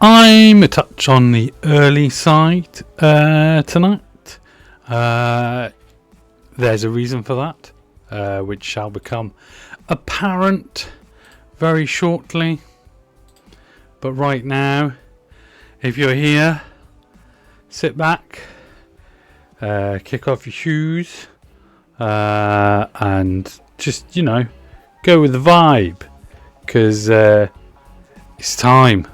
I'm a touch on the early side tonight. There's a reason for that, which shall become apparent very shortly. But right now, if you're here, sit back, kick off your shoes, and just, go with the vibe. Because it's time.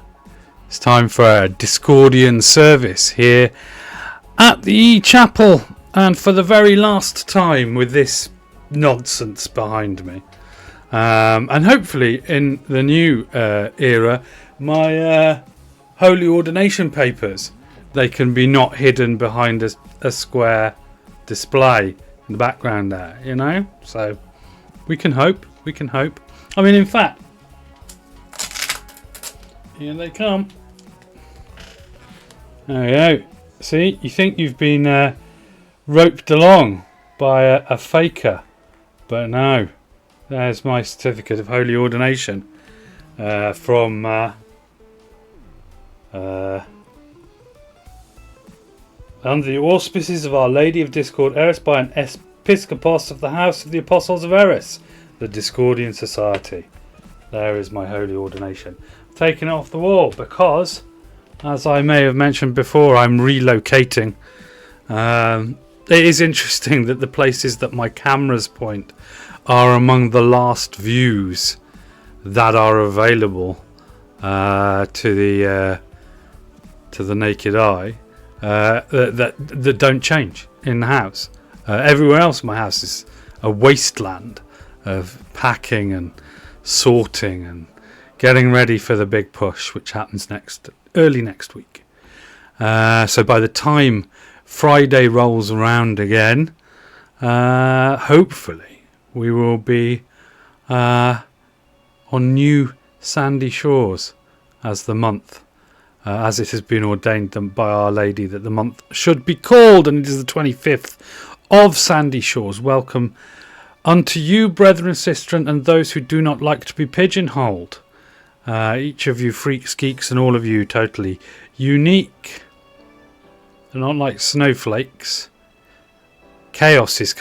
It's time for a Discordian service here at the chapel, and for the very last time with this nonsense behind me. And hopefully in the new era, my holy ordination papers, they can be not hidden behind a square display in the background there, So we can hope. I mean, in fact, here they come. There we go. See, you think you've been roped along by a faker, but no. There's my certificate of holy ordination from under the auspices of Our Lady of Discord Eris by an Episcopos of the House of the Apostles of Eris, the Discordian Society. There is my holy ordination. Taking it off the wall because, as I may have mentioned before, I'm relocating. It is interesting that the places that my cameras point are among the last views that are available to the naked eye that don't change in the house. Everywhere else in my house is a wasteland of packing and sorting and getting ready for the big push, which happens early next week. So by the time Friday rolls around again, hopefully we will be on new sandy shores as the month, as it has been ordained by Our Lady that the month should be called, and it is the 25th of Sandy Shores. Welcome unto you, brethren and sistren, and those who do not like to be pigeonholed. Each of you freaks, geeks, and all of you totally unique. And not like snowflakes. Chaos is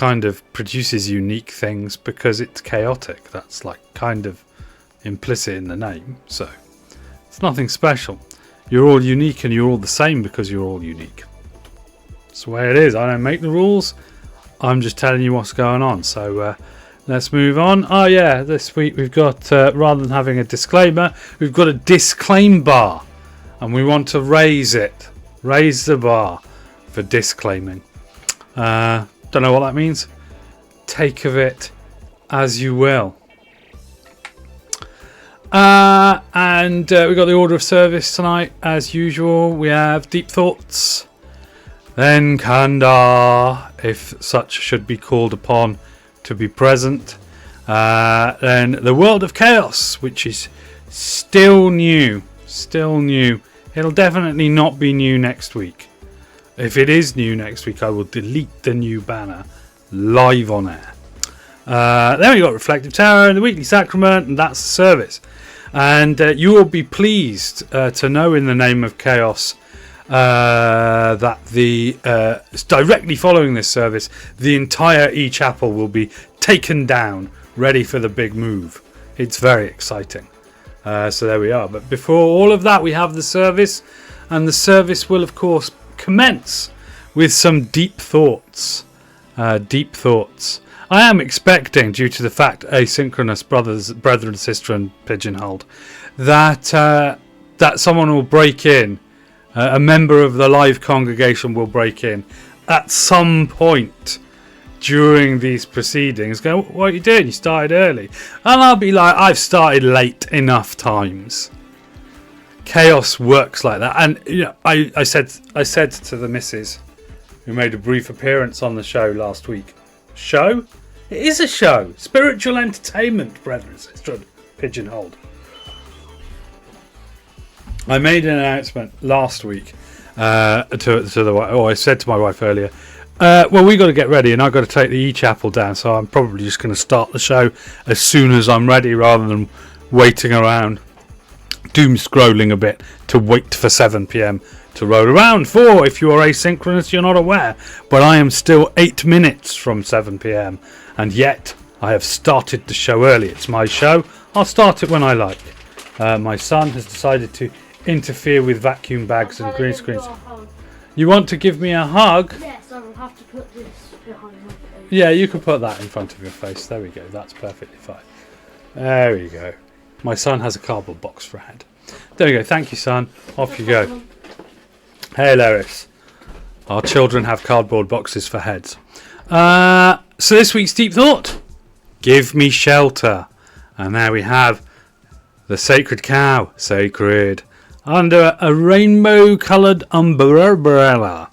produces unique things because it's chaotic. That's kind of implicit in the name. So it's nothing special. You're all unique and you're all the same because you're all unique. That's the way it is. I don't make the rules. I'm just telling you what's going on. So let's move on. Oh yeah, this week we've got, rather than having a disclaimer, we've got a disclaim bar. And we want to raise it. Raise the bar for disclaiming. Don't know what that means. Take of it as you will. And we've got the order of service tonight. As usual, we have deep thoughts. Then Kandar, if such should be called upon to be present. Then the World of Chaos, which is still new. It'll definitely not be new next week. If it is new next week, I will delete the new banner live on air. Then we've got Reflective Tower and the Weekly Sacrament, and that's the service. And you will be pleased to know, in the name of Chaos, that directly following this service, the entire e-chapel will be taken down, ready for the big move. It's very exciting. So there we are. But before all of that, we have the service, and the service will, of course, commence with some deep thoughts. I am expecting, due to the fact asynchronous brethren, sister, and pigeonholed, that someone will break in. A member of the live congregation will break in at some point during these proceedings. Go, what are you doing? You started early. And I'll be like, I've started late enough times. Chaos works like that. And I said to the missus, who made a brief appearance on the show last week, show? It is a show. Spiritual entertainment, brethren and sisters. Pigeonholed. I made an announcement last week to the wife. I said to my wife earlier, well, we got to get ready, and I've got to take the e-chapel down, so I'm probably just going to start the show as soon as I'm ready, rather than waiting around doom scrolling a bit to wait for 7 p.m. to roll around. For if you are asynchronous, you're not aware, but I am still 8 minutes from 7 p.m. and yet I have started the show early. It's my show. I'll start it when I like. My son has decided to interfere with vacuum bags and green screens. You want to give me a hug? Yes, I will have to put this behind my face. Yeah, you can put that in front of your face. There we go. That's perfectly fine. There we go. My son has a cardboard box for a head. There we go. Thank you, son. Off you go. Hey, Lois. Our children have cardboard boxes for heads. So this week's Deep Thought. Give me shelter. And there we have the sacred cow. Sacred. Under a rainbow-coloured umbrella.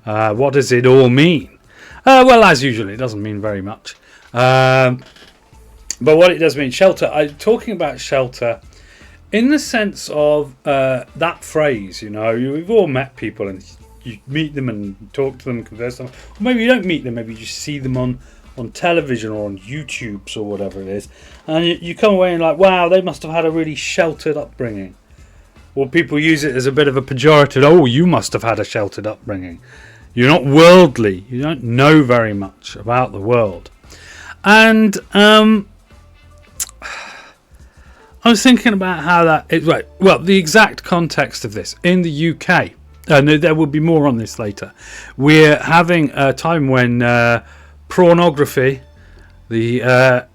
What does it all mean? Well, as usual, it doesn't mean very much. But what it does mean, shelter. I'm talking about shelter in the sense of that phrase. You know, we've all met people and you meet them and talk to them, converse with them. Or maybe you don't meet them. Maybe you just see them on television or on YouTube or whatever it is, and you come away and like, wow, they must have had a really sheltered upbringing. Or people use it as a bit of a pejorative. Oh, you must have had a sheltered upbringing. You're not worldly. You don't know very much about the world. And I was thinking about how that is. Right. Well, the exact context of this in the UK. No, there will be more on this later. We're having a time when pornography, the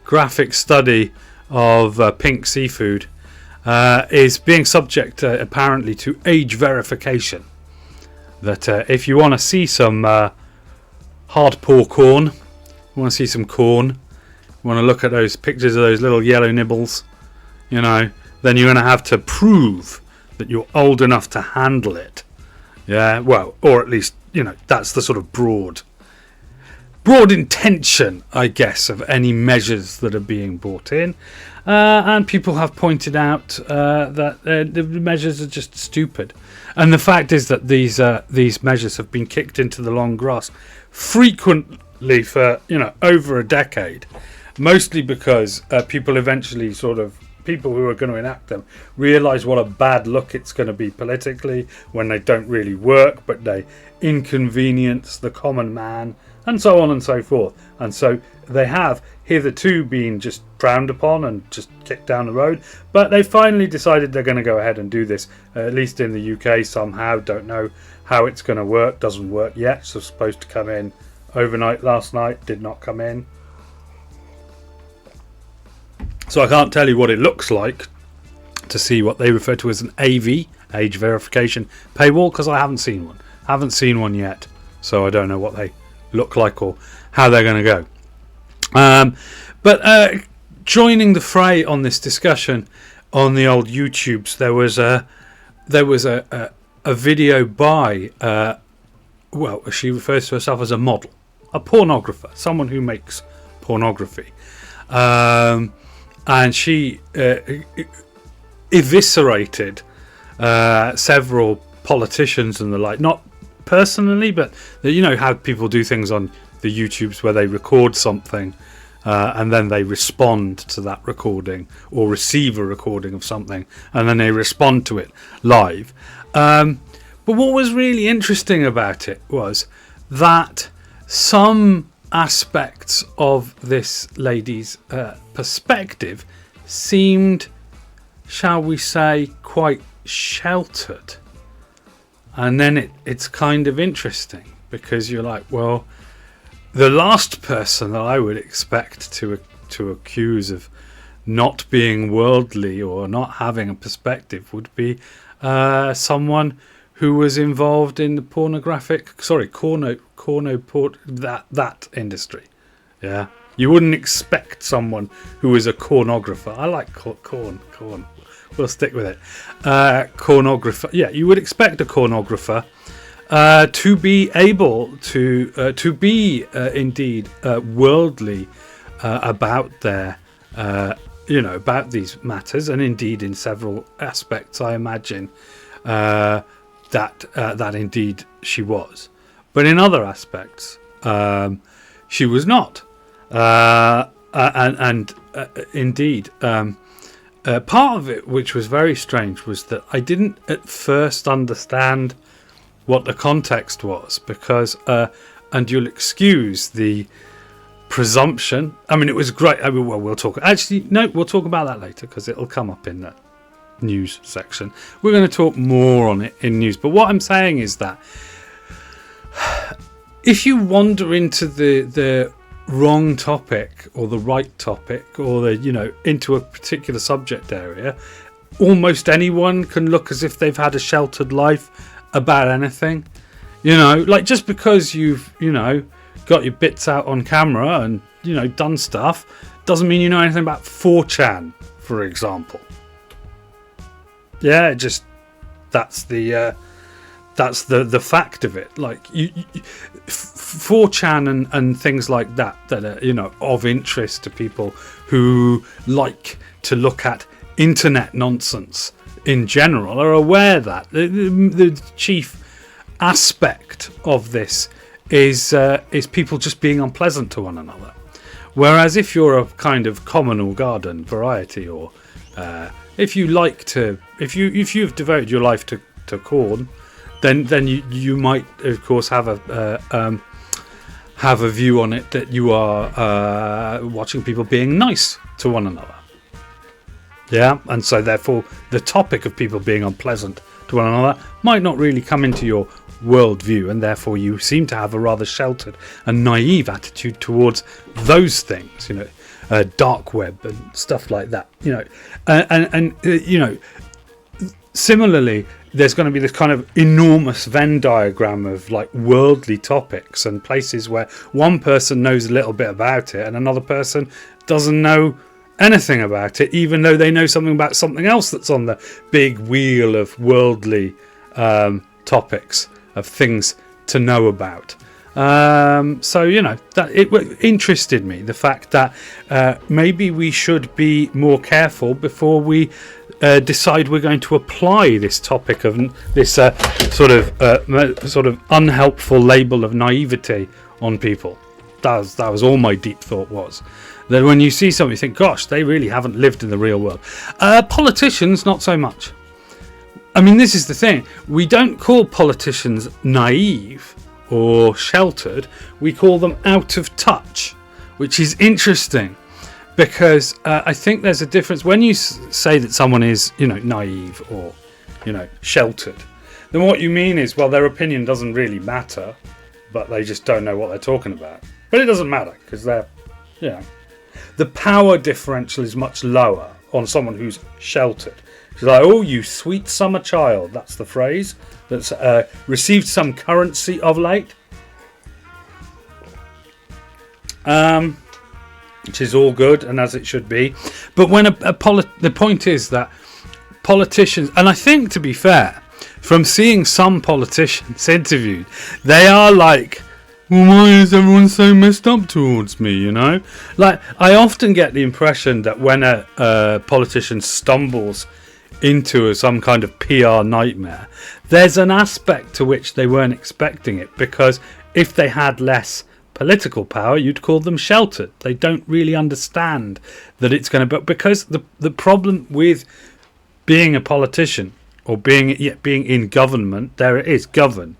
graphic study of pink seafood, is being subject apparently to age verification. That if you want to see some hardcore corn, you want to see some corn, you want to look at those pictures of those little yellow nibbles, you know, then you're going to have to prove that you're old enough to handle it. Yeah, well, or at least, you know, that's the sort of broad intention, I guess, of any measures that are being brought in. And people have pointed out that the measures are just stupid. And the fact is that these measures have been kicked into the long grass frequently for, you know, over a decade. Mostly because people eventually people who are going to enact them realise what a bad look it's going to be politically when they don't really work, but they inconvenience the common man, and so on and so forth. And so they have hitherto been just frowned upon and just kicked down the road, but they finally decided they're going to go ahead and do this, at least in the UK somehow. Don't know how it's going to work. Doesn't work yet. So supposed to come in overnight last night, did not come in. So I can't tell you what it looks like to see what they refer to as an AV, age verification paywall, because I haven't seen one. Haven't seen one yet, so I don't know what they look like or how they're going to go. But joining the fray on this discussion on the old YouTubes, there was a video by well, she refers to herself as a model, a pornographer, someone who makes pornography. And she eviscerated several politicians and the like. Not personally, but you know how people do things on the YouTubes where they record something and then they respond to that recording, or receive a recording of something and then they respond to it live. But what was really interesting about it was that some aspects of this lady's perspective seemed, shall we say, quite sheltered. And then it's kind of interesting, because you're like, well, the last person that I would expect to accuse of not being worldly or not having a perspective would be someone who was involved in the that industry. Yeah, you wouldn't expect someone who was a cornographer. I like corn. We'll stick with it. Cornographer. Yeah, you would expect a cornographer to be able to be indeed worldly about their about these matters, and indeed in several aspects, I imagine that indeed she was. But in other aspects, she was not. And indeed, part of it, which was very strange, was that I didn't at first understand what the context was, because and you'll excuse the presumption. I mean, it was great. I mean, well, we'll talk. Actually, no, we'll talk about that later because it'll come up in the news section. We're going to talk more on it in news. But what I'm saying is that if you wander into the wrong topic or the right topic, or into a particular subject area, almost anyone can look as if they've had a sheltered life about anything. Like, just because you've got your bits out on camera and done stuff doesn't mean you know anything about 4chan, for example. Yeah, that's the fact of it. Like, 4chan and things like that are of interest to people who like to look at internet nonsense in general are aware that the chief aspect of this is people just being unpleasant to one another. Whereas if you're a kind of common or garden variety, or if you've devoted your life to corn, then you might, of course, have a view on it that you are watching people being nice to one another. Yeah, and so therefore the topic of people being unpleasant to one another might not really come into your worldview, and therefore you seem to have a rather sheltered and naive attitude towards those things, dark web and stuff like that, and similarly, there's going to be this kind of enormous Venn diagram of like worldly topics and places where one person knows a little bit about it and another person doesn't know anything about it, even though they know something about something else that's on the big wheel of worldly topics of things to know about. So that it interested me, the fact that maybe we should be more careful before we decide we're going to apply this topic of this sort of unhelpful label of naivety on people. That was all my deep thought was. That when you see something, you think, gosh, they really haven't lived in the real world. Politicians, not so much. I mean, this is the thing. We don't call politicians naive or sheltered. We call them out of touch, which is interesting, because I think there's a difference. When you say that someone is, naive or, sheltered, then what you mean is, well, their opinion doesn't really matter, but they just don't know what they're talking about. But it doesn't matter, because they're, the power differential is much lower on someone who's sheltered. She's like, oh, you sweet summer child. That's the phrase. That's received some currency of late. Which is all good, and as it should be. But when the point is that politicians, and I think, to be fair, from seeing some politicians interviewed, they are like, well, why is everyone so messed up towards me, Like, I often get the impression that when a politician stumbles into some kind of PR nightmare, there's an aspect to which they weren't expecting it, because if they had less political power, you'd call them sheltered. They don't really understand that it's going to be, because the problem with being a politician or being in government, there it is, govern.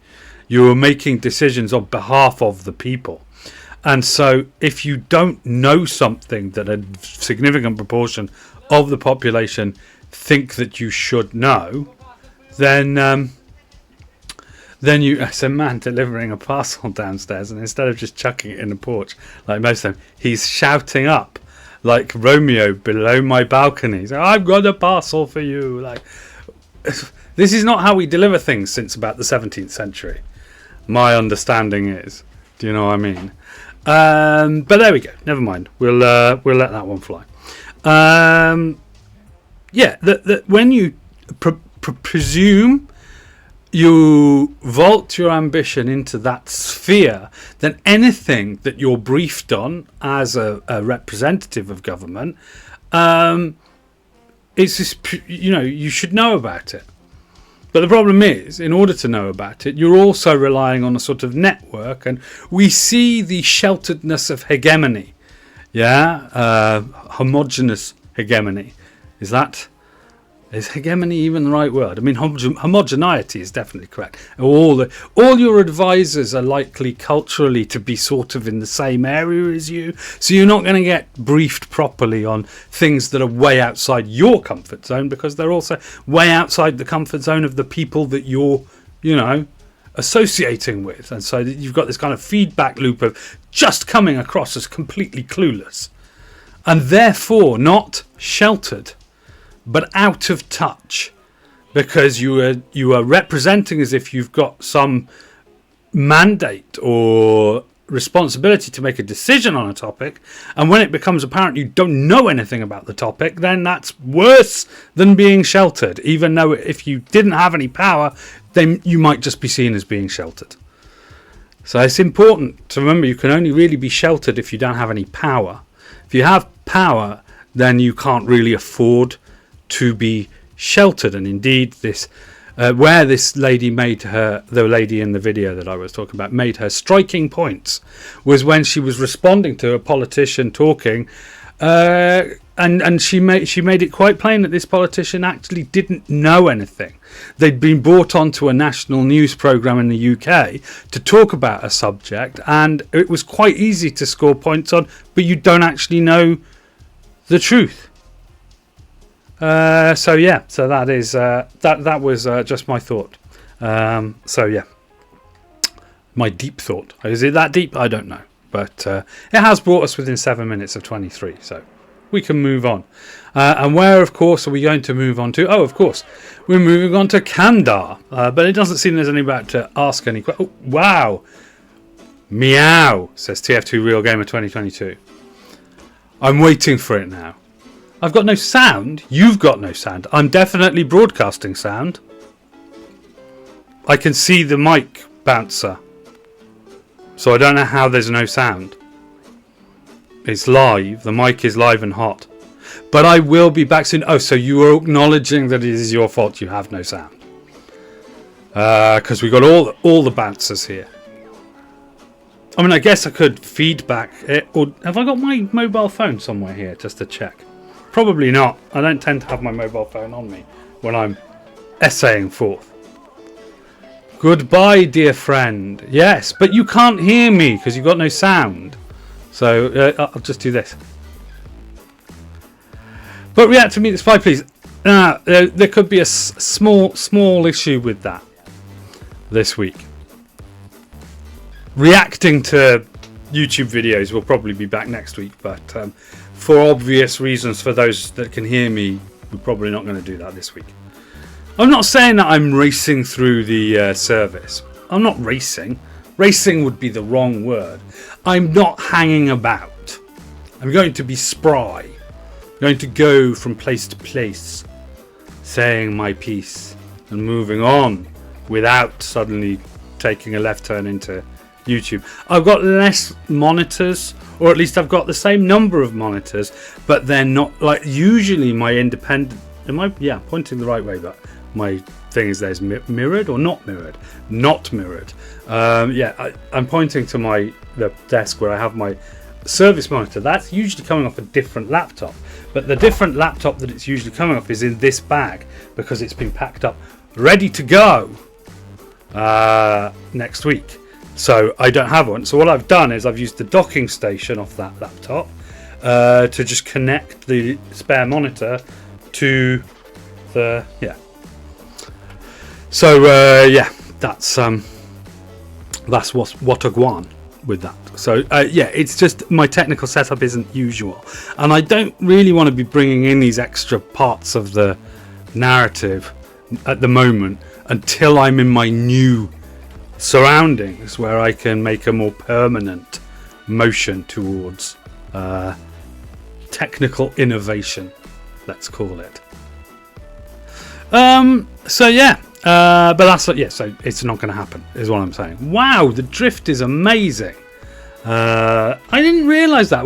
You are making decisions on behalf of the people. And so if you don't know something that a significant proportion of the population think that you should know, then it's a man delivering a parcel downstairs, and instead of just chucking it in the porch like most of them, he's shouting up like Romeo below my balcony, so, I've got a parcel for you. Like, this is not how we deliver things since about the 17th century. My understanding is, do you know what I mean? But there we go. Never mind. We'll let that one fly. When you presume you vault your ambition into that sphere, then anything that you're briefed on as a representative of government, it's just, you should know about it. But the problem is, in order to know about it, you're also relying on a sort of network, and we see the shelteredness of hegemony, homogenous hegemony, Is hegemony even the right word? I mean, homogeneity is definitely correct. All your advisors are likely culturally to be sort of in the same area as you, so you're not going to get briefed properly on things that are way outside your comfort zone, because they're also way outside the comfort zone of the people that you're, associating with. And so you've got this kind of feedback loop of just coming across as completely clueless, and therefore not sheltered, but out of touch, because you are representing as if you've got some mandate or responsibility to make a decision on a topic, and when it becomes apparent you don't know anything about the topic, then that's worse than being sheltered, even though if you didn't have any power, then you might just be seen as being sheltered. So it's important to remember you can only really be sheltered if you don't have any power. If you have power, then you can't really afford to be sheltered. And indeed, this where this lady made the lady in the video that I was talking about made her striking points was when she was responding to a politician talking, and she made it quite plain that this politician actually didn't know anything. They'd been brought onto a national news programme in the UK to talk about a subject, and it was quite easy to score points on, but you don't actually know the truth. So that is that was just my thought. My deep thought. Is it that deep? I don't know, but it has brought us within 7 minutes of 23, so we can move on. And where, of course, are we going to move on to? Oh, of course, we're moving on to Kandar, but it doesn't seem there's anybody about to ask any questions. Oh, wow, meow, says TF2 Real Gamer 2022. I'm waiting for it now. I've got no sound. You've got no sound. I'm definitely broadcasting sound. I can see the mic bouncer, so I don't know how there's no sound. It's live. The mic is live and hot. But I will be back soon. Oh, so you are acknowledging that it is your fault you have no sound. Because we got all the bouncers here. I mean, I guess I could feedback it. Or have I got my mobile phone somewhere here just to check? Probably not. I don't tend to have my mobile phone on me when I'm essaying forth. Goodbye, dear friend. Yes, but you can't hear me because you've got no sound. So I'll just do this. But react to me, Spy, please. There could be a small issue with that this week. Reacting to YouTube videos will probably be back next week, but for obvious reasons, for those that can hear me, we're probably not going to do that this week. I'm not saying that I'm racing through the service. I'm not racing. Racing would be the wrong word. I'm not hanging about. I'm going to be spry. I'm going to go from place to place, saying my piece and moving on without suddenly taking a left turn into YouTube. I've got less monitors, or at least I've got the same number of monitors, but they're not like usually my independent. Yeah, pointing the right way, but my thing is there's mirrored or not mirrored? Not mirrored. I'm pointing to the desk where I have my service monitor. That's usually coming off a different laptop, but the different laptop that it's usually coming off is in this bag because it's been packed up, ready to go next week. So I don't have one. So what I've done is I've used the docking station off that laptop to just connect the spare monitor to the So that's what I want with that. So it's just my technical setup isn't usual, and I don't really want to be bringing in these extra parts of the narrative at the moment until I'm in my new surroundings where I can make a more permanent motion towards technical innovation, let's call it. But that's so it's not going to happen is what I'm saying. Wow, the drift is amazing. I didn't realise that.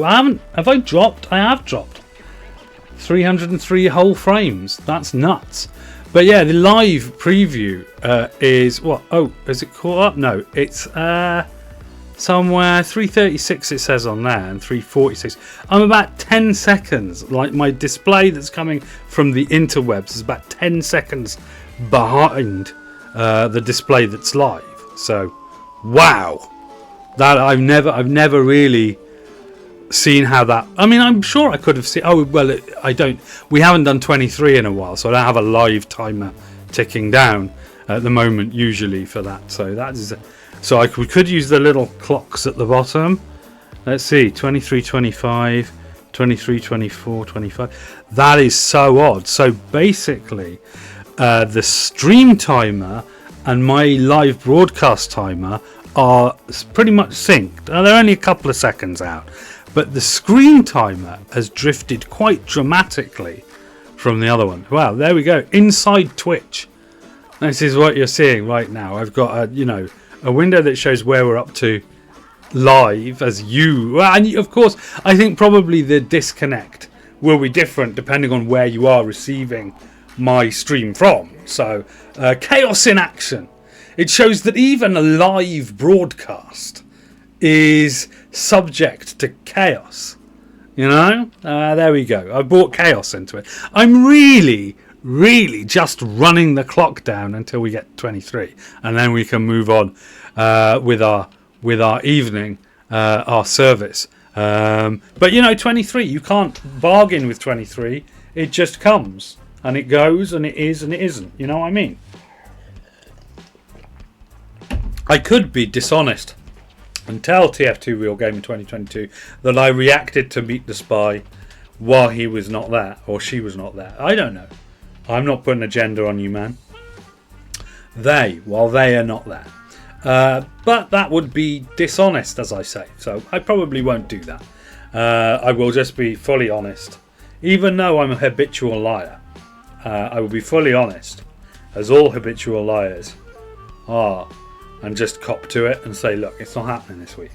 Have I dropped? I have dropped 303 whole frames. That's nuts. But yeah, the live preview is what? Oh, is it caught up? No, it's somewhere 3:36 it says on there, and 3:46. I'm about 10 seconds. Like my display that's coming from the interwebs is about 10 seconds behind the display that's live. So, wow, that I've never really seen how that. I mean, I'm sure I could have seen. Oh well, I don't. We haven't done 23 in a while, so I don't have a live timer ticking down at the moment usually for that. So that is. So we could use the little clocks at the bottom. Let's see, 23, 25, 23, 24, 25. That is so odd. So basically, the stream timer and my live broadcast timer are pretty much synced. They're only a couple of seconds out. But the screen timer has drifted quite dramatically from the other one. Wow, there we go. Inside Twitch. This is what you're seeing right now. I've got a window that shows where we're up to live as you. Well, and of course, I think probably the disconnect will be different depending on where you are receiving my stream from. So, chaos in action. It shows that even a live broadcast is subject to chaos. You know? There we go. I brought chaos into it. I'm really just running the clock down until we get 23, and then we can move on with our evening, our service. But 23, you can't bargain with 23. It just comes and it goes and it is and it isn't. You know what I mean? I could be dishonest and tell TF2 Real Game in 2022 that I reacted to Meet the Spy while he was not there or she was not there. I don't know. I'm not putting a gender on you, man. While they are not there. But that would be dishonest, as I say. So I probably won't do that. I will just be fully honest. Even though I'm a habitual liar, I will be fully honest, as all habitual liars are, and just cop to it and say, look, it's not happening this week.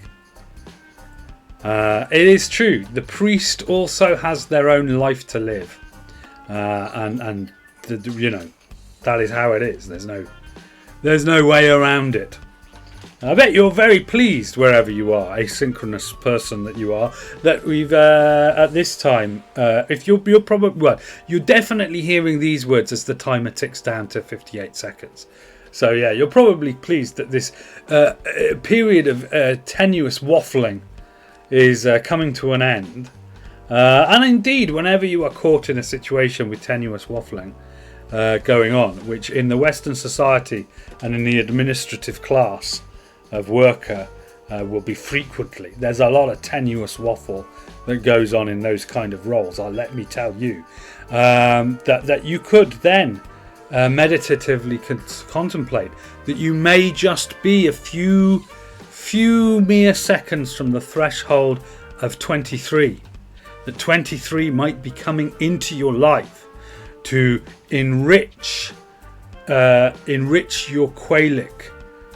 It is true. The priest also has their own life to live. And that is how it is. There's no way around it. I bet you're very pleased wherever you are, asynchronous person that you are, that we've at this time. If you're definitely hearing these words as the timer ticks down to 58 seconds. So yeah, you're probably pleased that this period of tenuous waffling is coming to an end. And indeed, whenever you are caught in a situation with tenuous waffling going on, which in the Western society and in the administrative class of worker will be frequently, there's a lot of tenuous waffle that goes on in those kind of roles. Let me tell you that you could then meditatively contemplate that you may just be a few mere seconds from the threshold of 23. That 23 might be coming into your life to enrich your Qualic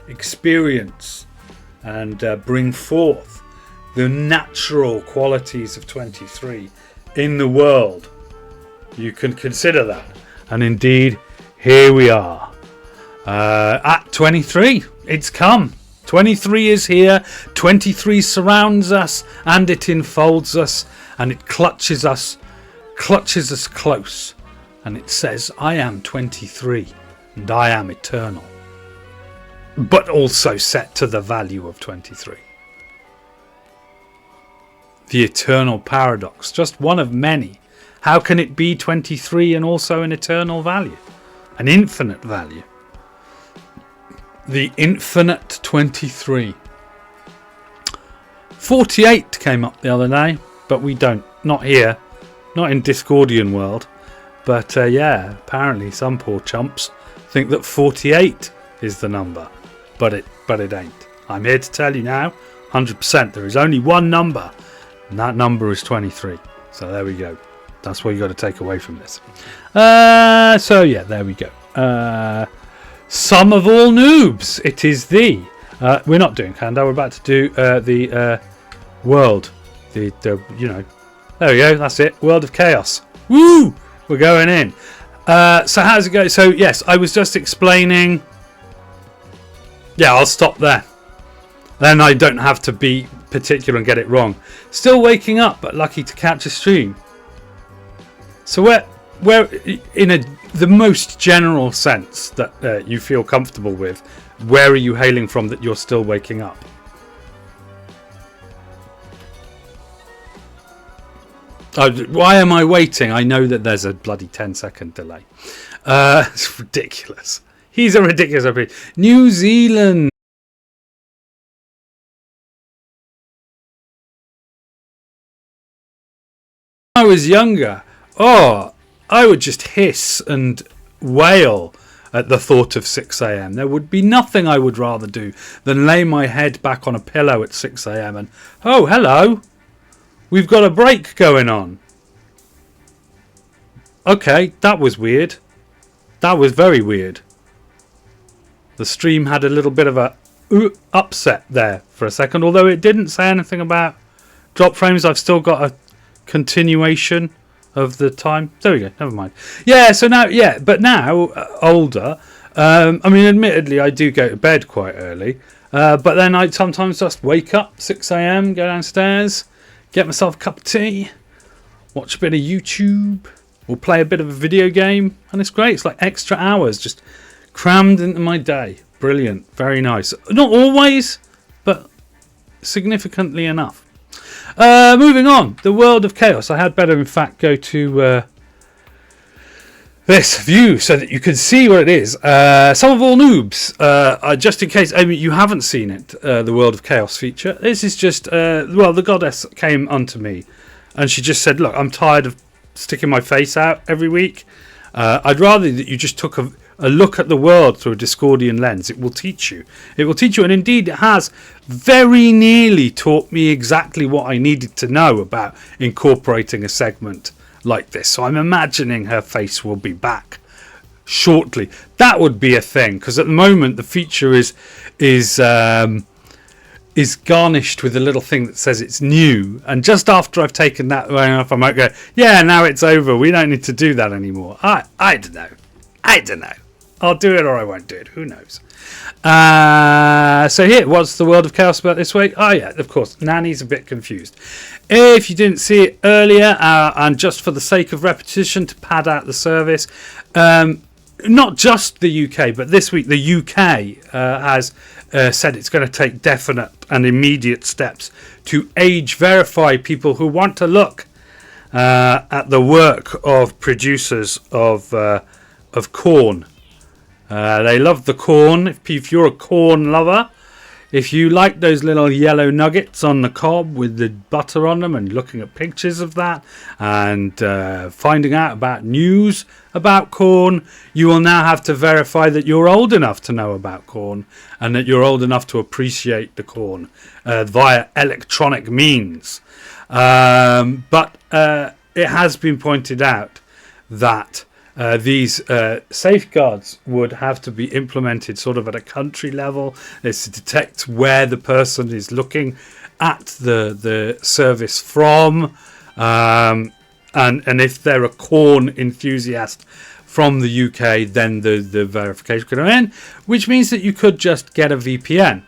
experience and bring forth the natural qualities of 23 in the world. You can consider that. And indeed, here we are at 23. It's come. 23 is here. 23 surrounds us and it enfolds us and it clutches us close, and it says, I am 23 and I am eternal, but also set to the value of 23. The eternal paradox, just one of many. How can it be 23 and also an eternal value, an infinite value? The infinite 23. 48 came up the other day, but we don't. Not here. Not in Discordian world. But apparently some poor chumps think that 48 is the number. But it ain't. I'm here to tell you now, 100%, there is only one number, and that number is 23. So there we go. That's what you got to take away from this. There we go. Some of all noobs. It is we're not doing Kanda. We're about to do the world. There we go. That's it. World of Chaos. Woo! We're going in. So how does it go? So yes, I was just explaining. Yeah, I'll stop there. Then I don't have to be particular and get it wrong. Still waking up, but lucky to catch a stream. So where in the most general sense that you feel comfortable with, where are you hailing from that you're still waking up? Why am I waiting? I know that there's a bloody 10-second delay. It's ridiculous. He's a ridiculous opinion. New Zealand. When I was younger, I would just hiss and wail at the thought of 6 a.m. There would be nothing I would rather do than lay my head back on a pillow at 6 a.m. and, oh, hello, we've got a break going on. Okay, that was weird. That was very weird. The stream had a little bit of a upset there for a second, although it didn't say anything about drop frames. I've still got a continuation of the time. There we go, never mind. Yeah, so now, but now older, I mean, admittedly I do go to bed quite early, but then I sometimes just wake up 6 a.m, go downstairs, get myself a cup of tea, watch a bit of YouTube, or play a bit of a video game, and it's great. It's like extra hours just crammed into my day. Brilliant, very nice. Not always, but significantly enough. Moving on, the world of chaos. I had better, in fact, go to this view so that you can see what it is. Some of all noobs, just in case you haven't seen it, the world of chaos feature. This is just, the goddess came unto me, and she just said, look, I'm tired of sticking my face out every week. I'd rather that you just took a look at the world through a Discordian lens. It will teach you. It will teach you, and indeed it has very nearly taught me exactly what I needed to know about incorporating a segment like this. So I'm imagining her face will be back shortly. That would be a thing, because at the moment the feature is garnished with a little thing that says it's new, and just after I've taken that away off, I might go, yeah, now it's over, we don't need to do that anymore. I don't know. I'll do it or I won't do it, who knows. So here, what's the world of chaos about this week? Oh yeah, of course, Nanny's a bit confused. If you didn't see it earlier, and just for the sake of repetition to pad out the service, not just the UK, but this week the UK has said it's going to take definite and immediate steps to age verify people who want to look at the work of producers of corn. They love the corn. If you're a corn lover, if you like those little yellow nuggets on the cob with the butter on them and looking at pictures of that and finding out about news about corn, you will now have to verify that you're old enough to know about corn and that you're old enough to appreciate the corn via electronic means. But it has been pointed out that these safeguards would have to be implemented sort of at a country level. It's to detect where the person is looking at the service from, and if they're a corn enthusiast from the UK, then the verification could come in, which means that you could just get a VPN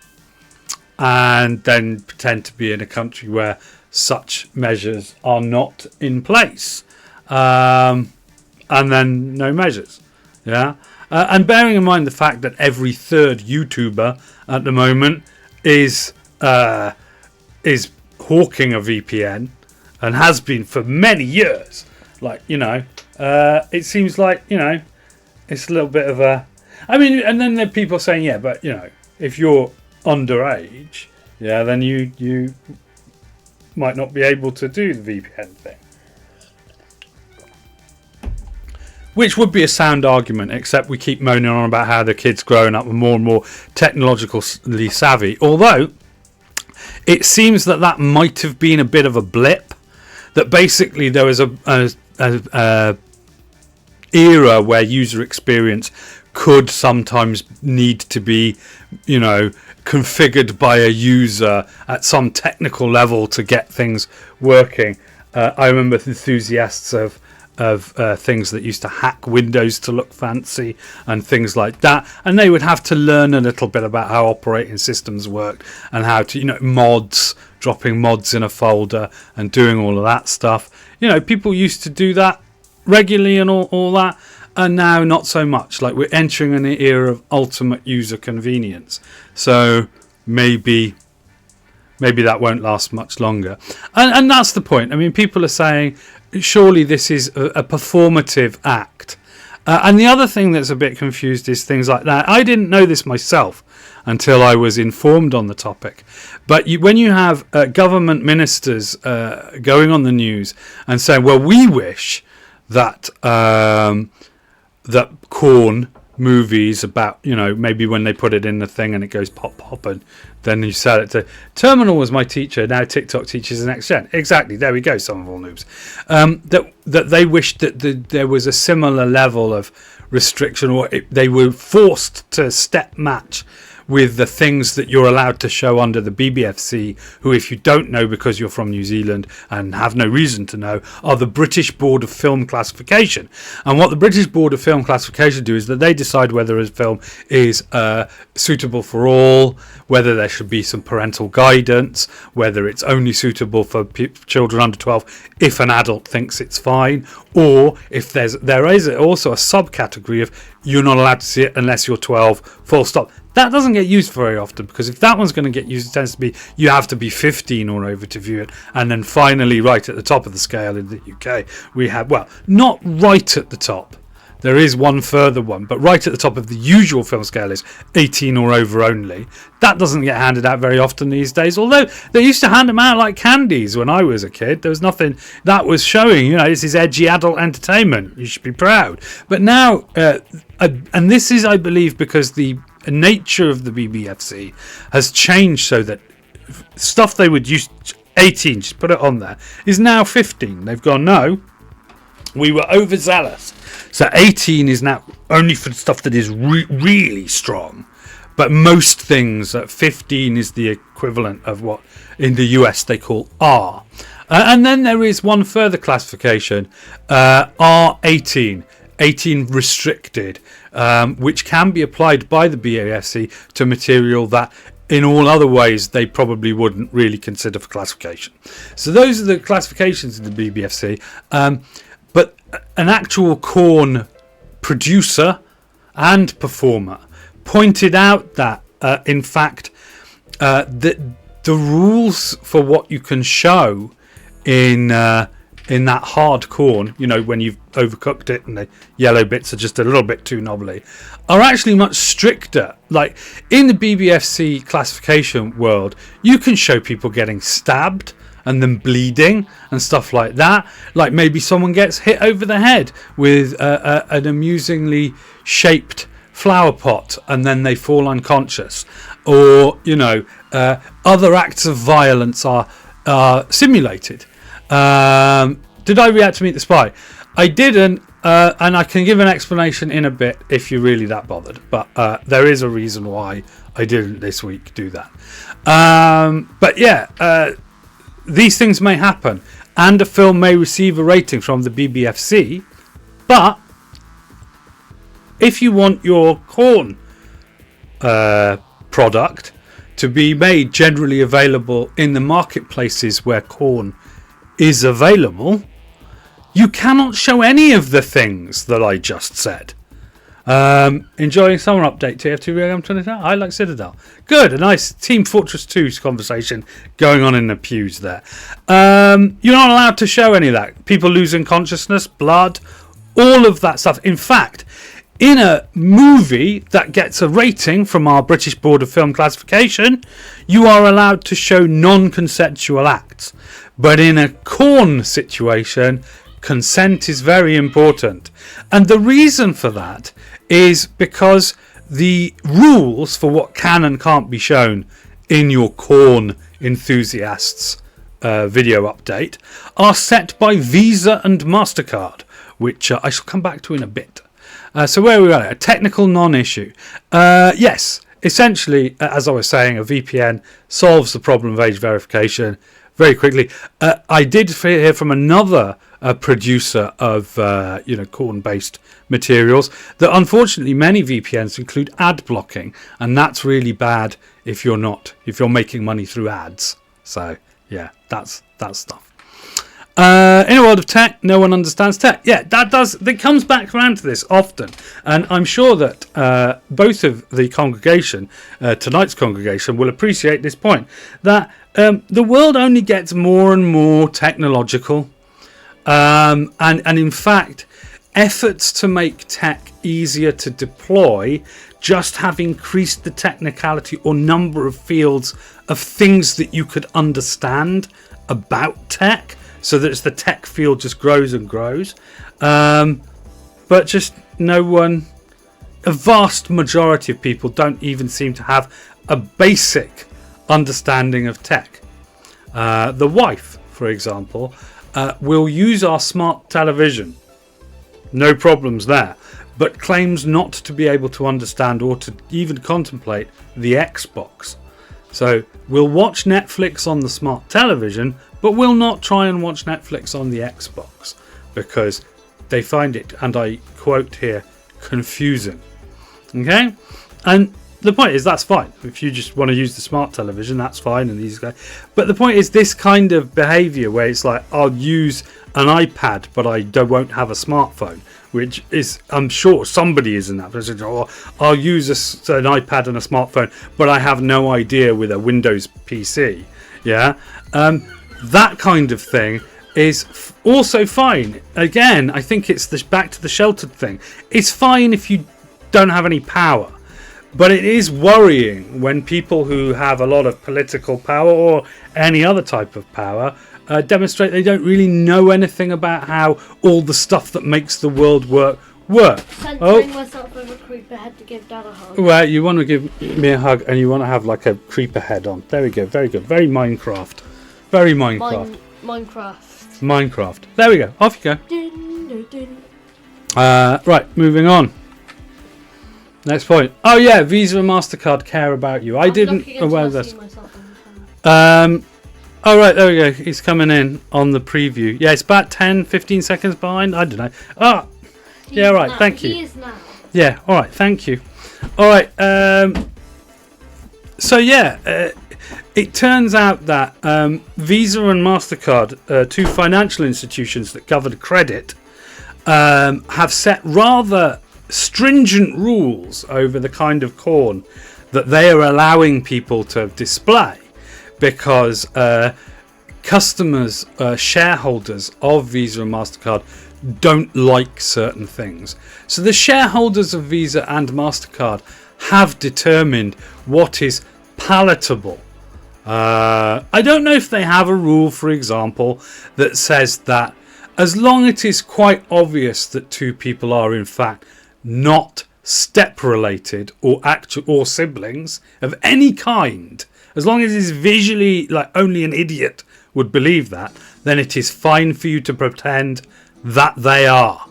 and then pretend to be in a country where such measures are not in place. And then no measures, and bearing in mind the fact that every third YouTuber at the moment is hawking a VPN and has been for many years, it seems like it's a little bit of a. I mean, and then there are people saying, yeah, but if you're underage, then you might not be able to do the VPN thing. Which would be a sound argument, except we keep moaning on about how the kids growing up are more and more technologically savvy. Although, it seems that might have been a bit of a blip. That basically there was a era where user experience could sometimes need to be, configured by a user at some technical level to get things working. I remember enthusiasts of things that used to hack Windows to look fancy and things like that, and they would have to learn a little bit about how operating systems worked and how to, dropping mods in a folder and doing all of that stuff. People used to do that regularly and all that, and now not so much. Like, we're entering an era of ultimate user convenience, so maybe that won't last much longer, and that's the point. I mean, people are saying surely this is a performative act, and the other thing that's a bit confused is things like that. I didn't know this myself until I was informed on the topic, but when you have government ministers going on the news and saying, well, we wish that that corn movies about, maybe when they put it in the thing and it goes pop pop, and then you sell it to Terminal was my teacher, now TikTok teaches the next gen. Exactly, there we go, some of all noobs. That they wished that there was a similar level of restriction, or they were forced to step match with the things that you're allowed to show under the BBFC, who, if you don't know because you're from New Zealand and have no reason to know, are the British Board of Film Classification. And what the British Board of Film Classification do is that they decide whether a film is suitable for all, whether there should be some parental guidance, whether it's only suitable for children under 12 if an adult thinks it's fine, or if there is also a subcategory of you're not allowed to see it unless you're 12, full stop. That doesn't get used very often, because if that one's going to get used, it tends to be you have to be 15 or over to view it. And then finally, right at the top of the scale in the UK, we have, well, not right at the top. There is one further one, but right at the top of the usual film scale is 18 or over only. That doesn't get handed out very often these days, although they used to hand them out like candies when I was a kid. There was nothing that was showing, this is edgy adult entertainment, you should be proud. But now, and this is, I believe, because the nature of the BBFC has changed, so that stuff they would use 18, just put it on there, is now 15. They've gone, no, we were overzealous. So 18 is now only for stuff that is really strong. But most things, 15 is the equivalent of what in the US they call R. And then there is one further classification, R18, 18 restricted, which can be applied by the BAFC to material that in all other ways they probably wouldn't really consider for classification. So those are the classifications in the BBFC. But an actual corn producer and performer pointed out that, in fact, the rules for what you can show in that hard corn, when you've overcooked it and the yellow bits are just a little bit too knobbly, are actually much stricter. Like in the BBFC classification world, you can show people getting stabbed and then bleeding and stuff like that. Like maybe someone gets hit over the head with an amusingly shaped flower pot and then they fall unconscious. Or, other acts of violence are simulated. Did I react to Meet the Spy? I didn't, and I can give an explanation in a bit if you're really that bothered. But there is a reason why I didn't this week do that. But yeah, these things may happen, and a film may receive a rating from the BBFC, but if you want your corn product to be made generally available in the marketplaces where corn is available, you cannot show any of the things that I just said. Enjoying summer update TF2 Real 29. I like Citadel. Good, a nice Team Fortress 2 conversation going on in the pews there. You're not allowed to show any of that. People losing consciousness, blood, all of that stuff. In fact, in a movie that gets a rating from our British Board of Film Classification, you are allowed to show non-consensual acts. But in a corn situation, consent is very important. And the reason for that is because the rules for what can and can't be shown in your corn enthusiasts video update are set by Visa and MasterCard, which I shall come back to in a bit. So where are we at? A technical non-issue. Yes, essentially, as I was saying, a VPN solves the problem of age verification very quickly. I did hear from another producer of corn-based materials. That unfortunately many VPNs include ad blocking, and that's really bad if you're making money through ads. So yeah, that's stuff. In a world of tech, no one understands tech. Yeah, that comes back around to this often, and I'm sure that both of the congregation, tonight's congregation, will appreciate this point, that the world only gets more and more technological, and in fact, efforts to make tech easier to deploy just have increased the technicality or number of fields of things that you could understand about tech. So that the tech field just grows and grows. But just a vast majority of people don't even seem to have a basic understanding of tech. The wife, for example, will use our smart television. No problems there. But claims not to be able to understand or to even contemplate the Xbox. So we'll watch Netflix on the smart television, but will not try and watch Netflix on the Xbox because they find it, and I quote here, confusing. Okay? And the point is, that's fine. If you just want to use the smart television, that's fine. And these guys. But the point is, this kind of behavior where it's like, I'll use an iPad, but I won't have a smartphone, which is, I'm sure somebody is in that position. Or I'll use an iPad and a smartphone, but I have no idea with a Windows PC. Yeah? That kind of thing is also fine. Again, I think it's back to the sheltered thing. It's fine if you don't have any power. But it is worrying when people who have a lot of political power or any other type of power demonstrate they don't really know anything about how all the stuff that makes the world work. Censoring myself with a creeper head to give Dad a hug. Well, you want to give me a hug and you want to have like a creeper head on. There we go. Very good. Very Minecraft. Very Minecraft. Minecraft. There we go. Off you go. Right, moving on. Next point. Oh yeah, Visa and MasterCard care about you. I didn't aware of this. Oh right, there we go. He's coming in on the preview. Yeah, it's about 10-15 seconds behind. I don't know. Oh, yeah, right. Thank you. He is now. Yeah, all right. Thank you. All right. So yeah, it turns out that Visa and MasterCard, two financial institutions that govern credit, have set rather stringent rules over the kind of corn that they are allowing people to display, because customers, shareholders of Visa and MasterCard don't like certain things. So the shareholders of Visa and MasterCard have determined what is palatable. I don't know if they have a rule, for example, that says that as long as it is quite obvious that two people are in fact not step related or siblings of any kind, as long as it is visually, like only an idiot would believe that, then it is fine for you to pretend that they are.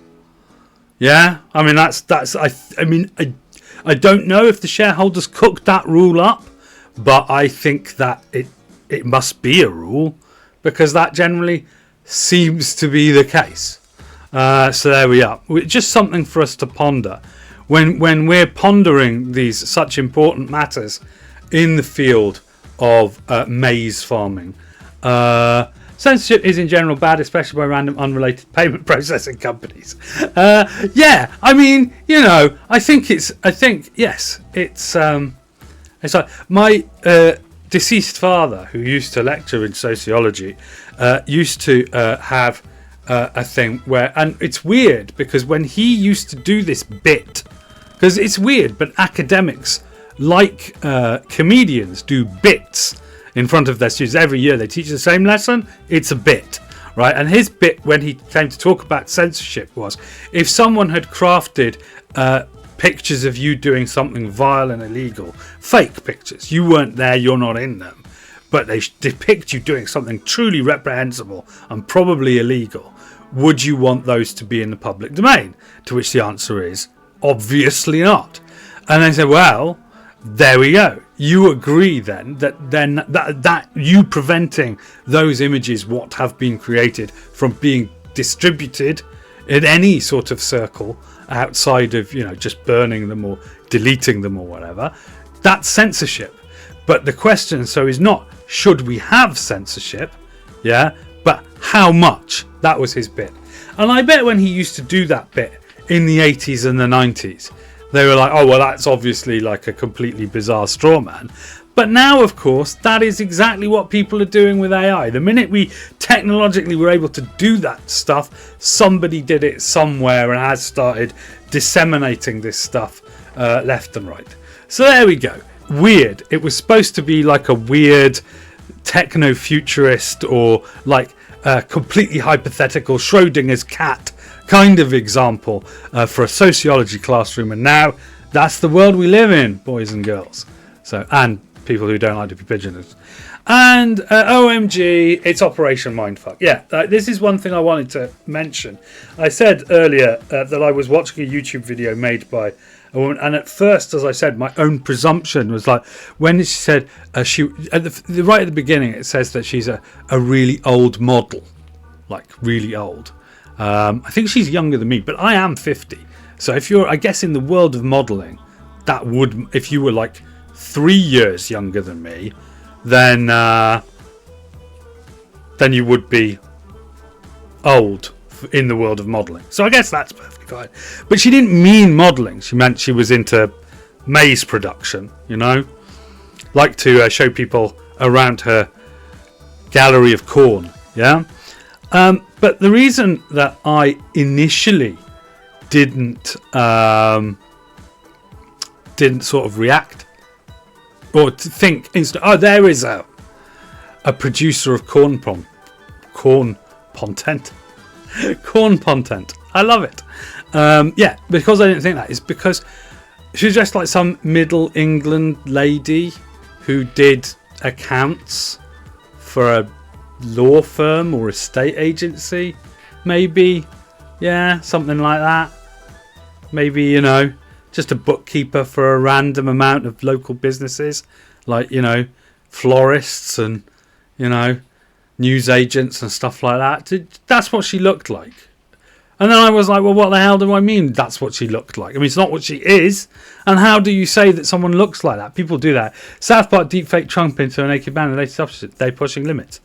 Yeah, I mean I don't know if the shareholders cooked that rule up, but I think that it must be a rule, because that generally seems to be the case. So there we are. Just something for us to ponder when we're pondering these such important matters in the field of maize farming. Censorship is in general bad, especially by random unrelated payment processing companies. Yeah, I mean, I think yes, it's like my deceased father, who used to lecture in sociology, used to have a thing where, and it's weird because when he used to do this bit, because it's weird, but academics, like comedians, do bits in front of their students every year. They teach the same lesson. It's a bit, right? And his bit when he came to talk about censorship was, if someone had crafted pictures of you doing something vile and illegal, fake pictures, you weren't there, you're not in them, but they depict you doing something truly reprehensible and probably illegal, would you want those to be in the public domain? To which the answer is obviously not. And they said, well, there we go. You agree then that you preventing those images, what have been created, from being distributed in any sort of circle outside of, just burning them or deleting them or whatever, that's censorship. But the question is not should we have censorship, but how much? That was his bit. And I bet when he used to do that bit in the 80s and the 90s, they were like, oh, well, that's obviously like a completely bizarre straw man. But now, of course, that is exactly what people are doing with AI. The minute we technologically were able to do that stuff, somebody did it somewhere and has started disseminating this stuff left and right. So there we go. Weird. It was supposed to be like a weird techno-futurist or like a completely hypothetical Schrodinger's cat kind of example for a sociology classroom. And now that's the world we live in, boys and girls. So, and people who don't like to be pigeoned. And OMG, it's Operation Mindfuck. Yeah, this is one thing I wanted to mention. I said earlier that I was watching a YouTube video made by a woman, and at first, as I said, my own presumption was like, when she said, right at the beginning, it says that she's a really old model, like really old. I think she's younger than me, but I am 50. So if you're, I guess in the world of modelling, that would, if you were like 3 years younger than me, then you would be old in the world of modelling. So I guess that's perfectly fine. But she didn't mean modelling. She meant she was into maize production, like to show people around her gallery of corn. Yeah. But the reason that I initially didn't sort of react or to think there is a producer of corn content. Corn content. I love it. Because I didn't think that is because she was just like some Middle England lady who did accounts for a law firm or estate agency, maybe. Yeah, something like that. Maybe, just a bookkeeper for a random amount of local businesses, like, florists and, news agents and stuff like that. That's what she looked like. And then I was like, well, what the hell do I mean that's what she looked like? I mean, it's not what she is. And how do you say that someone looks like that? People do that. South Park deepfake Trump into a naked man and they're pushing limits.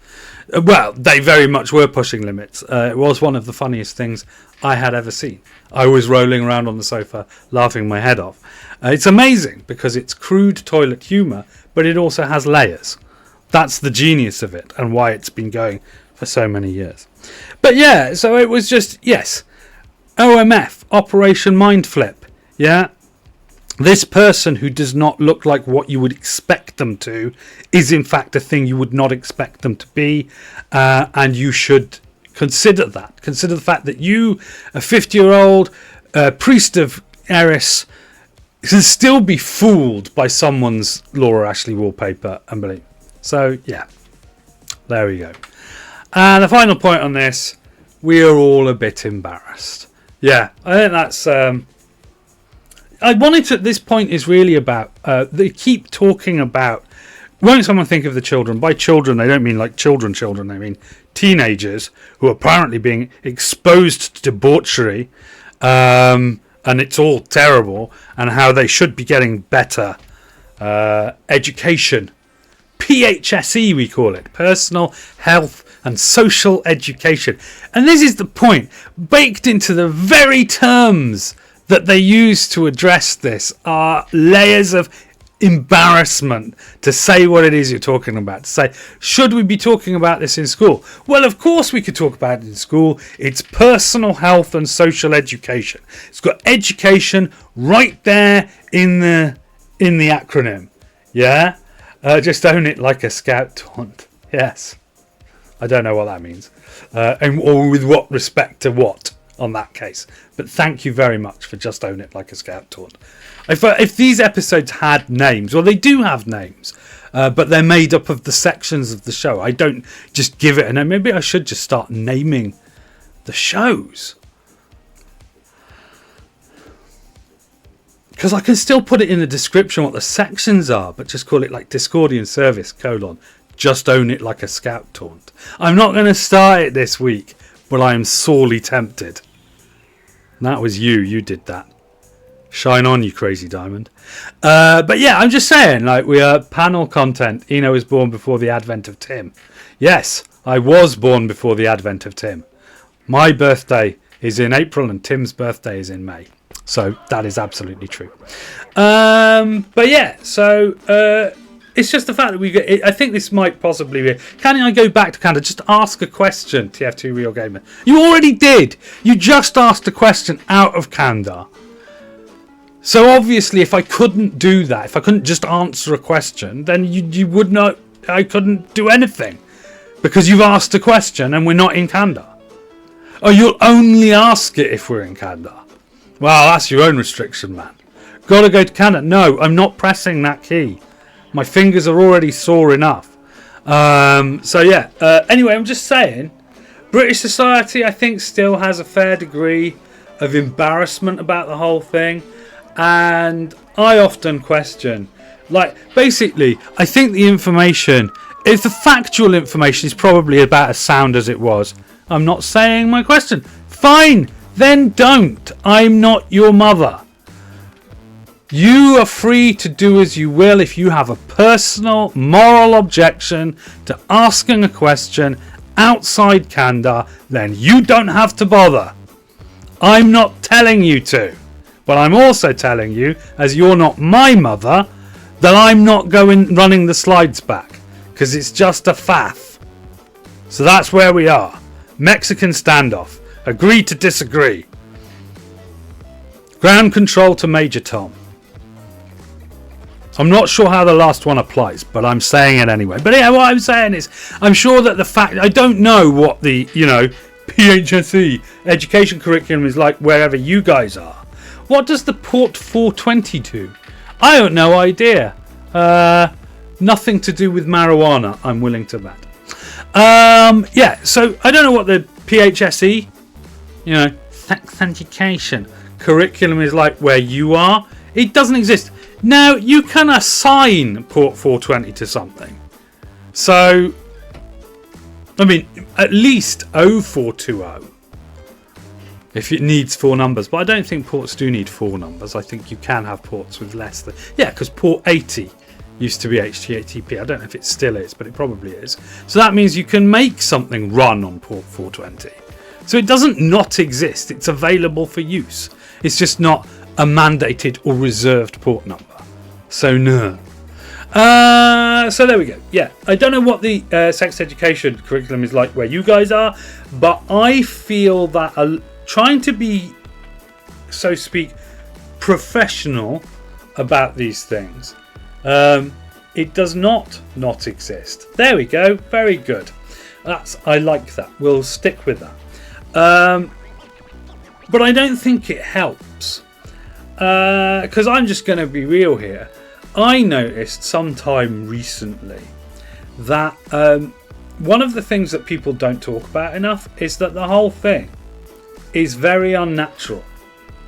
Well, they very much were pushing limits. It was one of the funniest things I had ever seen. I was rolling around on the sofa laughing my head off. It's amazing because it's crude toilet humour, but it also has layers. That's the genius of it and why it's been going for so many years. But yeah, so it was just, yes, OMF, Operation Mindflip. Yeah, this person who does not look like what you would expect them to is in fact a thing you would not expect them to be, and you should consider that. Consider the fact that you, a 50-year-old priest of Eris, can still be fooled by someone's Laura Ashley wallpaper and believe. So yeah, there we go. And the final point on this, we are all a bit embarrassed. Yeah, I think that's... I wanted to... This point is really about... they keep talking about... Won't someone think of the children? By children, they don't mean like children. They mean teenagers who are apparently being exposed to debauchery. And it's all terrible. And how they should be getting better education. PHSE, we call it. Personal Health and Social Education. And this is the point. Baked into the very terms that they use to address this are layers of embarrassment to say what it is you're talking about. To say, should we be talking about this in school? Well, of course we could talk about it in school. It's personal health and social education. It's got education right there in the acronym. Yeah? Just own it like a scout taunt. Yes. I don't know what that means. Or with what respect to what on that case. But thank you very much for just own it like a scout taunt. If these episodes had names, well, they do have names, but they're made up of the sections of the show. I don't just give it a name. Maybe I should just start naming the shows. Because I can still put it in the description what the sections are, but just call it like Discordian Service, just own it like a scout taunt. I'm not going to start it this week, Well, I am sorely tempted. That was you. You did that. Shine on, you crazy diamond. But yeah, I'm just saying, like, we are panel content. Eno was born before the advent of Tim. Yes, I was born before the advent of Tim. My birthday is in April and Tim's birthday is in May. So that is absolutely true. But yeah, so it's just the fact that we get. I think this might possibly be. Can I go back to Canada? Just ask a question, TF2 Real Gamer. You already did. You just asked a question out of Canada. So obviously, if I couldn't do that, if I couldn't just answer a question, then you would not. I couldn't do anything because you've asked a question and we're not in Canada. Oh, you'll only ask it if we're in Canada. Well, that's your own restriction, man. Gotta go to Canada. No, I'm not pressing that key. My fingers are already sore enough. So yeah. Anyway, I'm just saying, British society, I think, still has a fair degree of embarrassment about the whole thing. And I often question, like, basically, I think the information, if the factual information is probably about as sound as it was, I'm not saying my question. Fine, then don't. I'm not your mother. You are free to do as you will. If you have a personal, moral objection to asking a question outside Canada, then you don't have to bother. I'm not telling you to. But I'm also telling you, as you're not my mother, that I'm not running the slides back. Because it's just a faff. So that's where we are. Mexican standoff. Agree to disagree. Ground control to Major Tom. I'm not sure how the last one applies, but I'm saying it anyway. But yeah, what I'm saying is, I'm sure that the fact... I don't know what the, PHSE education curriculum is like wherever you guys are. What does the Port 420 do? I have no idea. Nothing to do with marijuana, I'm willing to bet. Yeah, so I don't know what the PHSE, sex education curriculum is like where you are. It doesn't exist. Now, you can assign Port 420 to something. So, I mean, at least 0420. If it needs 4 numbers. But I don't think ports do need 4 numbers. I think you can have ports with less than... Yeah, because port 80 used to be HTTP. I don't know if it still is, but it probably is. So that means you can make something run on port 420. So it doesn't not exist. It's available for use. It's just not a mandated or reserved port number. So no. So there we go. Yeah, I don't know what the sex education curriculum is like where you guys are, but I feel that trying to be, so to speak, professional about these things, it does not exist. There we go. Very good. I like that. We'll stick with that. But I don't think it helps. Because I'm just going to be real here. I noticed sometime recently that one of the things that people don't talk about enough is that the whole thing is very unnatural.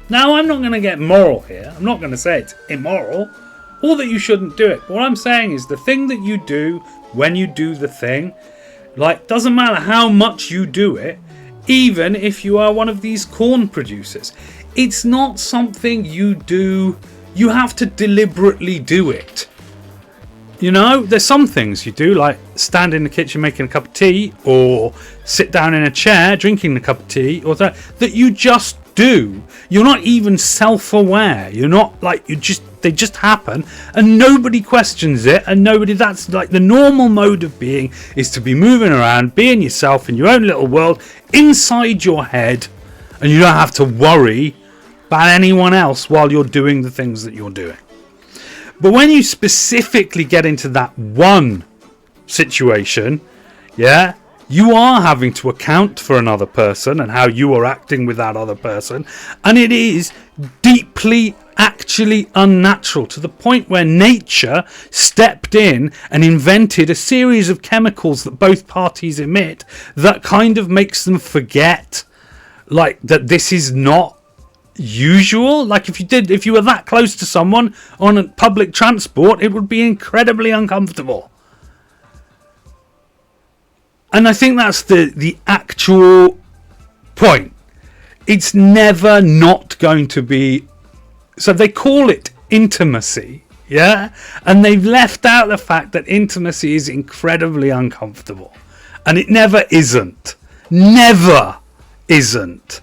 Now, I'm not going to get moral here. I'm not going to say it's immoral or that you shouldn't do it. What I'm saying is the thing that you do when you do the thing, like, doesn't matter how much you do it, even if you are one of these corn producers. It's not something you do. You have to deliberately do it. There's some things you do, like stand in the kitchen making a cup of tea, or sit down in a chair drinking a cup of tea, or that you just do. You're not even self-aware. You're not like they just happen, and nobody questions it, and that's like the normal mode of being is to be moving around, being yourself in your own little world inside your head, and you don't have to worry about anyone else while you're doing the things that you're doing. But when you specifically get into that one situation, yeah, you are having to account for another person and how you are acting with that other person, and it is deeply actually unnatural, to the point where nature stepped in and invented a series of chemicals that both parties emit that kind of makes them forget, like, that this is not usual. Like, if you were that close to someone on a public transport, it would be incredibly uncomfortable. And I think that's the actual point. It's never not going to be. So they call it intimacy, yeah? And they've left out the fact that intimacy is incredibly uncomfortable. And it never isn't. Never isn't.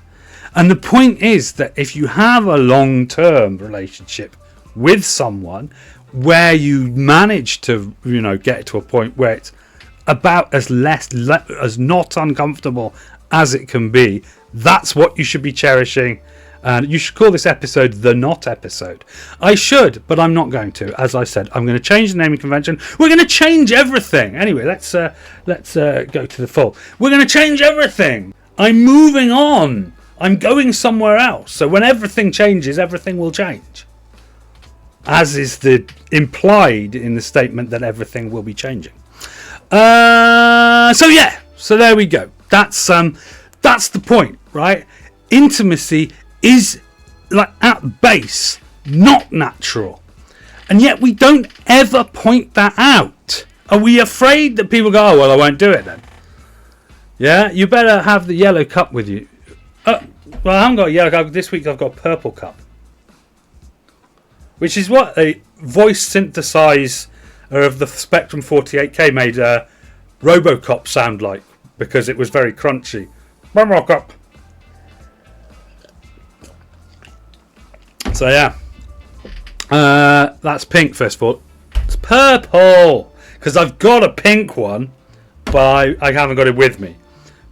And the point is that if you have a long-term relationship with someone where you manage to, get to a point where it's about as not uncomfortable as it can be, that's what you should be cherishing. And you should call this episode the not episode. I should, but I'm not going to. As I said, I'm going to change the naming convention. We're going to change everything. Anyway, let's go to the full. We're going to change everything. I'm moving on. I'm going somewhere else. So when everything changes, everything will change. As is the implied in the statement that everything will be changing. So there we go. That's the point, right? Intimacy is, like, at base not natural, and yet we don't ever point that out. Are we afraid that people go, oh well, I won't do it then? Yeah, you better have the yellow cup with you. Well, I haven't got a yellow cup this week. I've got a purple cup, which is what a voice synthesizer of the Spectrum 48K made Robocop sound like, because it was very crunchy. Robocop. So yeah, that's pink first of all. It's purple because I've got a pink one, but I haven't got it with me.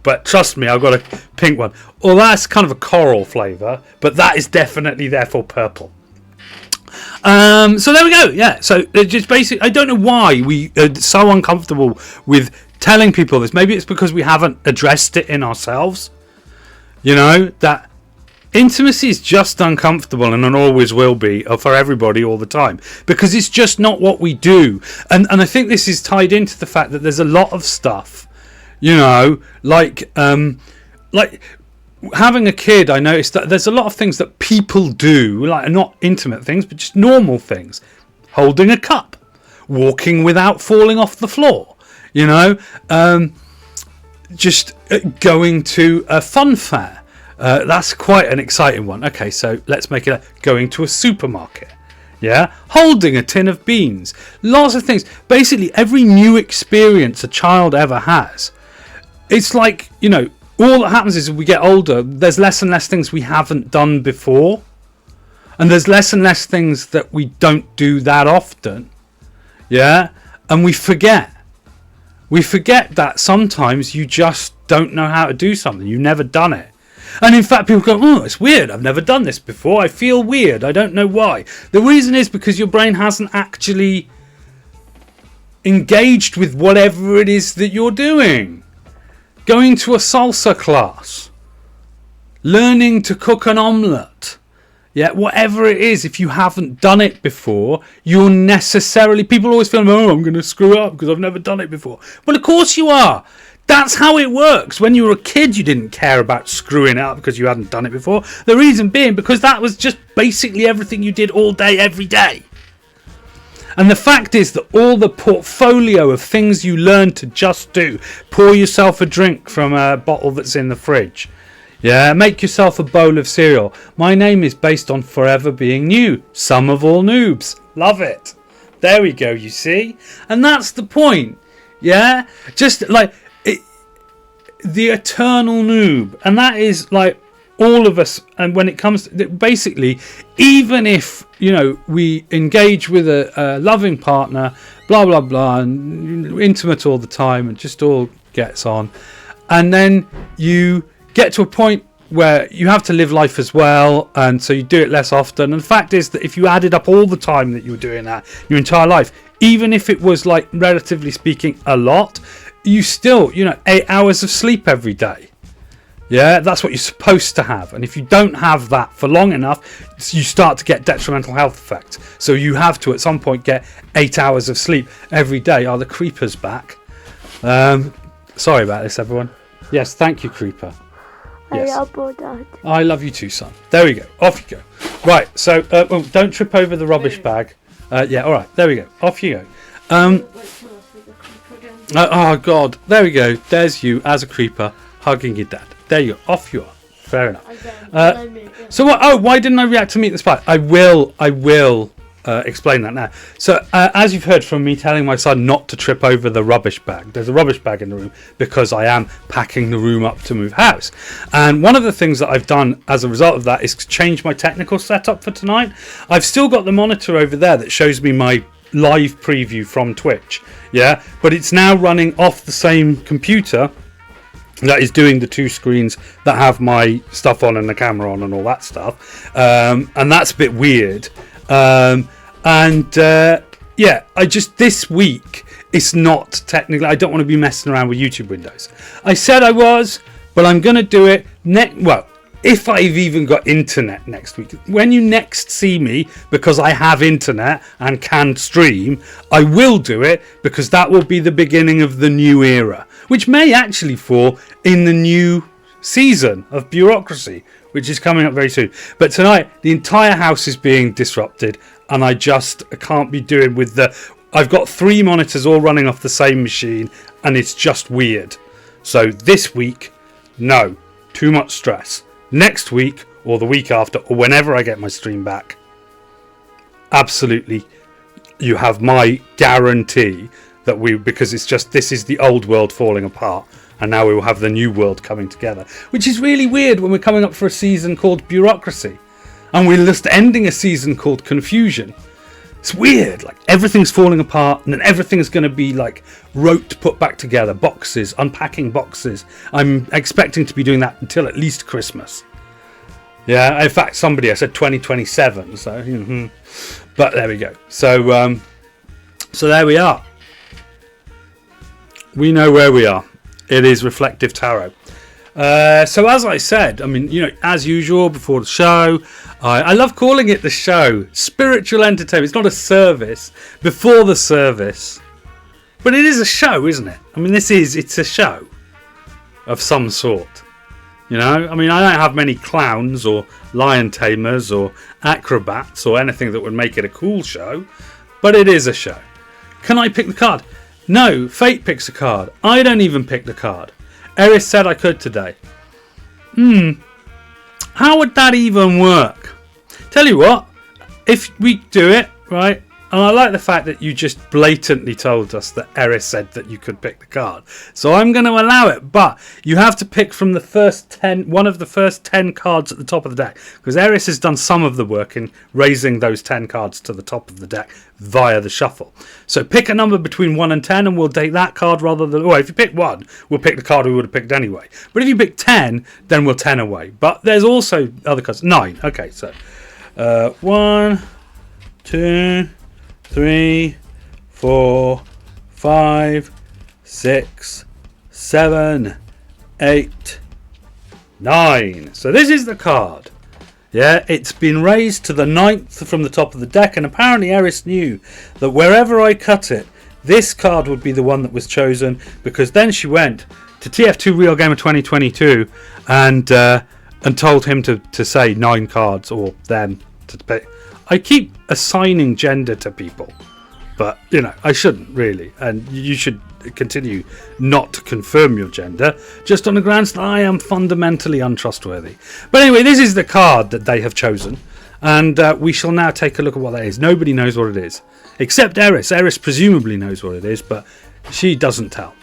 But trust me, I've got a pink one. Well, that's kind of a coral flavour, but that is definitely therefore purple. So there we go. Yeah. So it's just basically, I don't know why we are so uncomfortable with telling people this. Maybe it's because we haven't addressed it in ourselves. That intimacy is just uncomfortable, and it always will be for everybody all the time, because it's just not what we do. And I think this is tied into the fact that there's a lot of stuff, like having a kid. I noticed that there's a lot of things that people do, like not intimate things, but just normal things. Holding a cup, walking without falling off the floor, just going to a fun fair. That's quite an exciting one. Okay, so let's make it going to a supermarket. Yeah, holding a tin of beans. Lots of things. Basically, every new experience a child ever has. It's like, all that happens is as we get older, there's less and less things we haven't done before. And there's less and less things that we don't do that often. Yeah, and we forget. We forget that sometimes you just don't know how to do something. You've never done it. And in fact, people go, oh, it's weird. I've never done this before. I feel weird. I don't know why. The reason is because your brain hasn't actually engaged with whatever it is that you're doing. Going to a salsa class. Learning to cook an omelette. Yeah, whatever it is, if you haven't done it before, you'll necessarily... People always feel, oh, I'm going to screw up because I've never done it before. Well, of course you are. That's how it works. When you were a kid, you didn't care about screwing up because you hadn't done it before. The reason being because that was just basically everything you did all day, every day. And the fact is that all the portfolio of things you learn to just do, pour yourself a drink from a bottle that's in the fridge. Yeah, make yourself a bowl of cereal. My name is based on forever being new. Sum of all noobs. Love it. There we go, you see? And that's the point. Yeah? Just like... the eternal noob, and that is like all of us. And when it comes to, basically, even if we engage with a loving partner, blah blah blah, and intimate all the time, and just all gets on, and then you get to a point where you have to live life as well, and so you do it less often. And the fact is that if you added up all the time that you were doing that your entire life, even if it was like relatively speaking a lot, you still, 8 hours of sleep every day. Yeah, that's what you're supposed to have. And if you don't have that for long enough, you start to get detrimental health effects. So you have to, at some point, get 8 hours of sleep every day. Are the creepers back? Sorry about this, everyone. Yes, thank you, creeper. Yes. I love you, Dad. I love you too, son. There we go. Off you go. Right, so don't trip over the rubbish bag. Yeah, all right. There we go. Off you go. Oh God, there we go. There's you as a creeper hugging your dad. There you go. Off you are. Fair enough. Okay. So what? Oh, why didn't I react to Meet the Spy? I will explain that now. So as you've heard from me telling my son not to trip over the rubbish bag, there's a rubbish bag in the room because I am packing the room up to move house. And one of the things that I've done as a result of that is change my technical setup for tonight. I've still got the monitor over there that shows me my live preview from Twitch, yeah, but it's now running off the same computer that is doing the two screens that have my stuff on and the camera on and all that stuff, and that's a bit weird. Yeah, I just, this week it's not technically, I don't want to be messing around with YouTube windows. I said I was, but I'm going to do it if I've even got internet next week. When you next see me, because I have internet and can stream, I will do it because that will be the beginning of the new era, which may actually fall in the new season of bureaucracy, which is coming up very soon. But tonight, the entire house is being disrupted, and I just can't be doing with I've got 3 monitors all running off the same machine, and it's just weird. So this week, no, too much stress. Next week, or the week after, or whenever I get my stream back, absolutely, you have my guarantee that because it's just, this is the old world falling apart, and now we will have the new world coming together, which is really weird when we're coming up for a season called Bureaucracy, and we're just ending a season called Confusion. It's weird, like everything's falling apart, and then everything's going to be like put back together, boxes, unpacking boxes. I'm expecting to be doing that until at least Christmas. Yeah, in fact, I said 2027, so but there we go. So there we are. We know where we are. It is Reflective Tarot. So as I said, I mean, as usual before the show, I love calling it the show. Spiritual entertainment. It's not a service before the service, but it is a show, isn't it? I mean, it's a show of some sort. I mean, I don't have many clowns or lion tamers or acrobats or anything that would make it a cool show, but it is a show. Can I pick the card? No, fate picks a card. I don't even pick the card. Eris said I could today. How would that even work? Tell you what, if we do it, right, and I like the fact that you just blatantly told us that Eris said that you could pick the card. So I'm going to allow it, but you have to pick from one of the first 10 cards at the top of the deck, because Eris has done some of the work in raising those 10 cards to the top of the deck via the shuffle. So pick a number between 1 and 10 and we'll take that card rather than, if you pick 1, we'll pick the card we would have picked anyway. But if you pick 10, then we'll 10 away. But there's also other cards. 9. Okay, so 1, 2, 3, 4, 5, 6, 7, 8, 9. So this is the card. Yeah, it's been raised to the 9th from the top of the deck, and apparently Eris knew that wherever I cut it, this card would be the one that was chosen, because then she went to TF2 Real Gamer 2022 and told him to say 9 cards, or them to pick. I keep assigning gender to people, but I shouldn't really, and you should continue not to confirm your gender just on the grounds that I am fundamentally untrustworthy. But anyway, this is the card that they have chosen, and we shall now take a look at what that is. Nobody knows what it is except Eris. Eris presumably knows what it is, but she doesn't tell.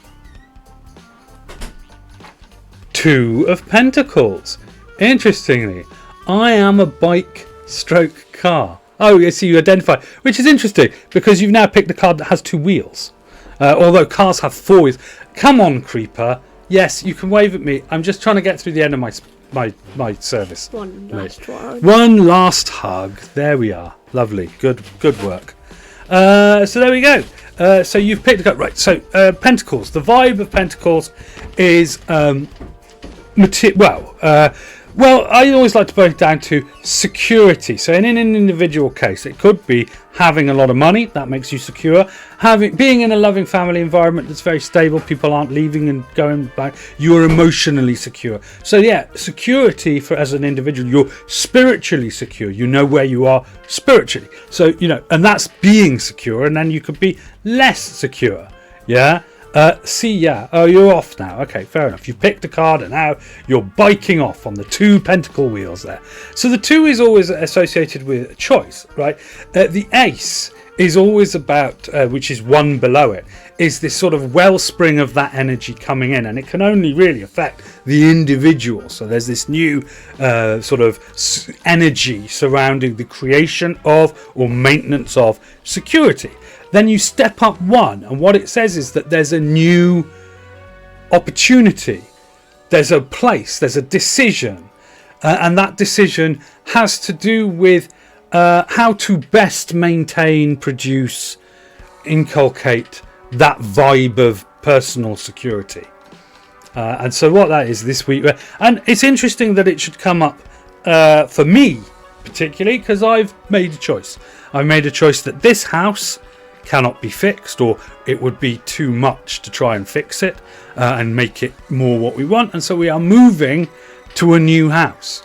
2 of Pentacles. Interestingly, I am a bike stroke car. Oh, I see, you identify, which is interesting because you've now picked the card that has 2 wheels. Although cars have 4 wheels. Come on, creeper. Yes, you can wave at me. I'm just trying to get through the end of my service. One last hug. One last hug. There we are. Lovely. Good work. So there we go. So you've picked the card. Right, so Pentacles. The vibe of Pentacles is well, I always like to break it down to security. So in an individual case, it could be having a lot of money, that makes you secure. Being in a loving family environment that's very stable, people aren't leaving and going back, you're emotionally secure. So yeah, security as an individual, you're spiritually secure. You know where you are spiritually. So, and that's being secure, and then you could be less secure. Yeah. See ya. Oh, you're off now. Okay, fair enough. You've picked a card and now you're biking off on the 2 pentacle wheels there. So the 2 is always associated with choice, right? The ace is always about, which is 1 below it, is this sort of wellspring of that energy coming in, and it can only really affect the individual. So there's this new sort of energy surrounding the creation of or maintenance of security. Then you step up 1, and what it says is that there's a new opportunity, there's a place, there's a decision, and that decision has to do with how to best maintain, produce, inculcate that vibe of personal security. And so what that is this week, and it's interesting that it should come up for me particularly, because I've made a choice. I've made a choice that this house cannot be fixed, or it would be too much to try and fix it and make it more what we want, and so we are moving to a new house,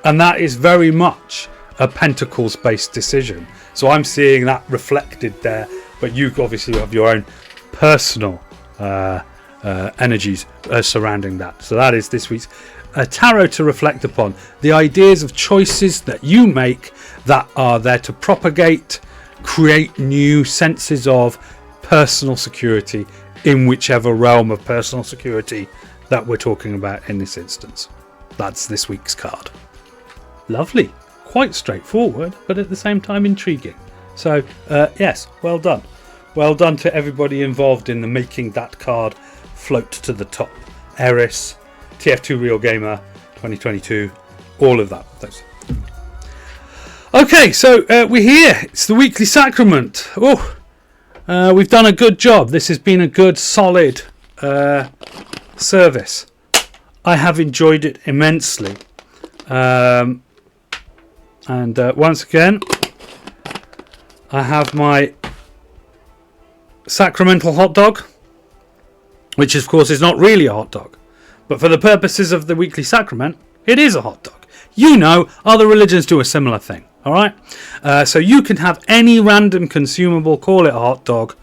and that is very much a Pentacles based decision. So I'm seeing that reflected there, but you obviously have your own personal energies surrounding that. So that is this week's tarot to reflect upon, the ideas of choices that you make that are there to propagate, create new senses of personal security in whichever realm of personal security that we're talking about in this instance. That's this week's card. Lovely. Quite straightforward, but at the same time intriguing. So yes, well done. Well done to everybody involved in the making that card float to the top. Eris, TF2 Real Gamer 2022, all of that. Those. Okay, so we're here. It's the weekly sacrament. Oh, we've done a good job. This has been a good, solid service. I have enjoyed it immensely. And once again, I have my sacramental hot dog, which of course is not really a hot dog, but for the purposes of the weekly sacrament, it is a hot dog. You know, other religions do a similar thing. All right, so you can have any random consumable, call it a hot dog,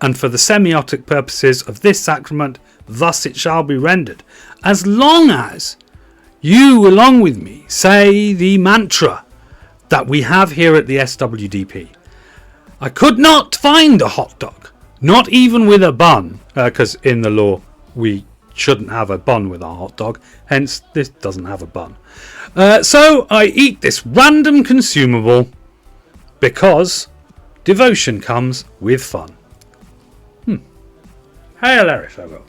and for the semiotic purposes of this sacrament, thus it shall be rendered, as long as you, along with me, say the mantra that we have here at the SWDP. I could not find a hot dog, not even with a bun, because in the law we shouldn't have a bun with our hot dog, hence this doesn't have a bun. So I eat this random consumable because devotion comes with fun. Hey, hilarious, I will.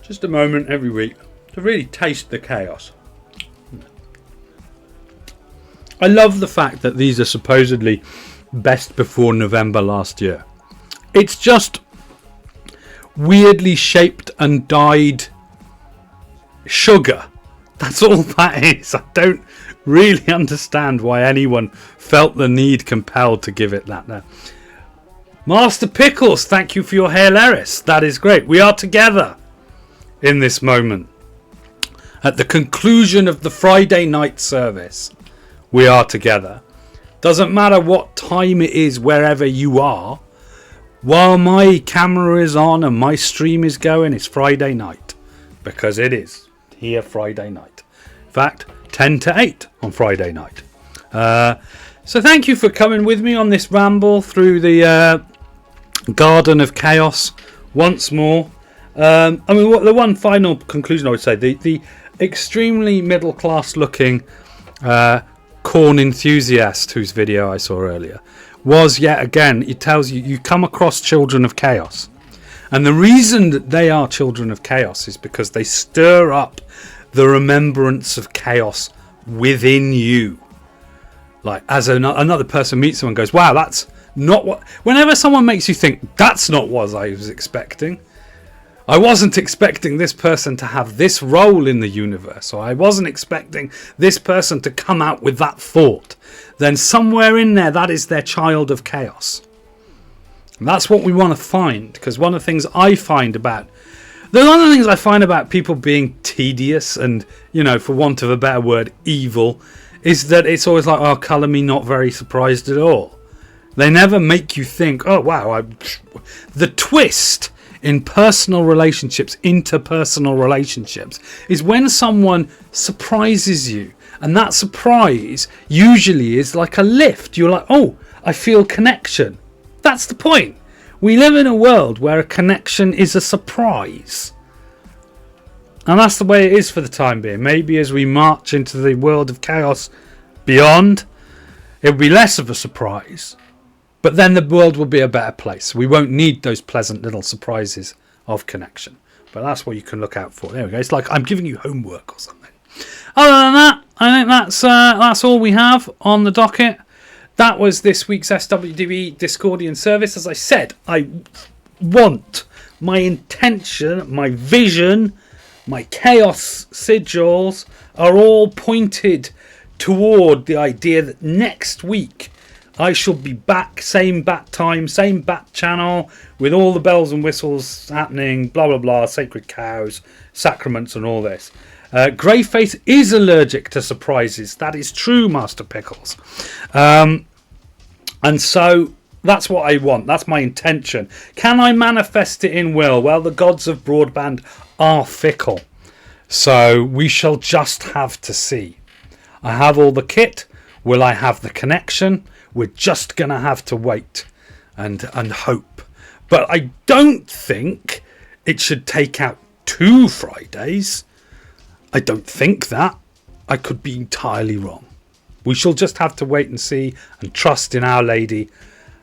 Just a moment every week to really taste the chaos. I love the fact that these are supposedly best before November last year. It's just weirdly shaped and dyed sugar. That's all that is. I don't really understand why anyone felt the need compelled to give it that now. Master Pickles, thank you for your hilarious. That is great. We are together in this moment. At the conclusion of the Friday night service, we are together. Doesn't matter what time it is, wherever you are. While my camera is on and my stream is going, it's Friday night. Because it is here Friday night. In fact, 10 to 8 on Friday night. So thank you for coming with me on this ramble through the Garden of Chaos once more. I mean, the one final conclusion I would say, the extremely middle class looking corn enthusiast whose video I saw earlier was yet again, it tells you, you come across children of chaos, and the reason that they are children of chaos is because they stir up the remembrance of chaos within you. Like as another person meets someone and goes, wow, that's not what, whenever someone makes you think that's not what I was expecting, I wasn't expecting this person to have this role in the universe, or I wasn't expecting this person to come out with that thought, then somewhere in there, that is their child of chaos. And that's what we want to find, because one of the things I find about people being tedious and, you know, for want of a better word, evil, is that it's always like, oh, colour me not very surprised at all. They never make you think, oh wow. The twist in personal relationships, interpersonal relationships, is when someone surprises you, and that surprise usually is like a lift. You're like, oh, I feel connection. That's the point. We live in a world where a connection is a surprise. And that's the way it is for the time being. Maybe as we march into the world of chaos beyond, it'll be less of a surprise. But then the world will be a better place. We won't need those pleasant little surprises of connection. But that's what you can look out for. There we go. It's like I'm giving you homework or something. Other than that, I think that's all we have on the docket. That was this week's SWDB Discordian service. As I said, I want my intention, my vision, my chaos sigils are all pointed toward the idea that next week I shall be back, same bat time, same bat channel, with all the bells and whistles happening, blah blah blah, sacred cows, sacraments and all this. Greyface is allergic to surprises. That is true, Master Pickles. And so that's what I want. That's my intention. Can I manifest it in will? Well, the gods of broadband are fickle. So we shall just have to see. I have all the kit. Will I have the connection? We're just going to have to wait and hope. But I don't think it should take out 2 Fridays. I don't think that. I could be entirely wrong. We shall just have to wait and see and trust in Our Lady,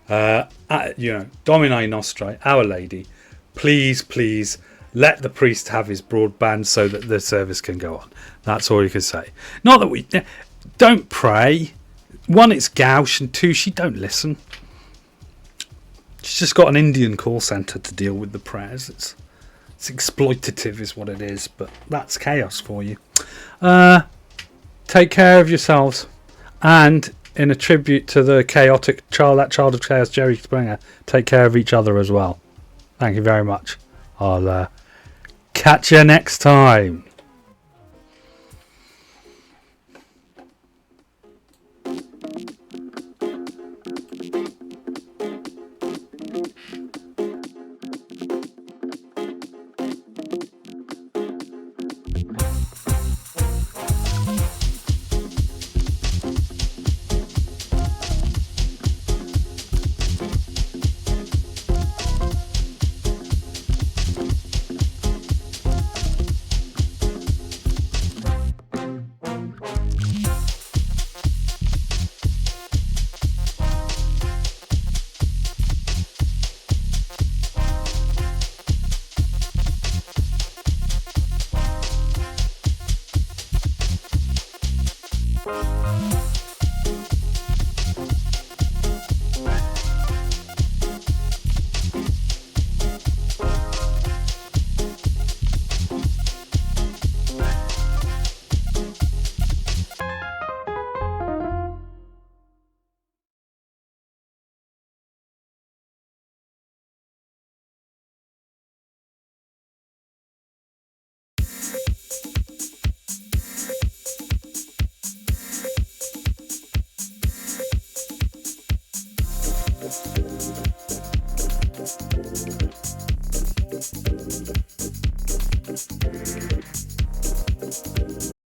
Domini Nostri, Our Lady. Please, please let the priest have his broadband so that the service can go on. That's all you can say. Not that we don't pray. 1, it's gouche, and 2, she don't listen. She's just got an Indian call centre to deal with the prayers. It's exploitative is what it is, but that's chaos for you. Take care of yourselves. And in a tribute to the chaotic child, that child of chaos, Jerry Springer, take care of each other as well. Thank you very much. I'll catch you next time.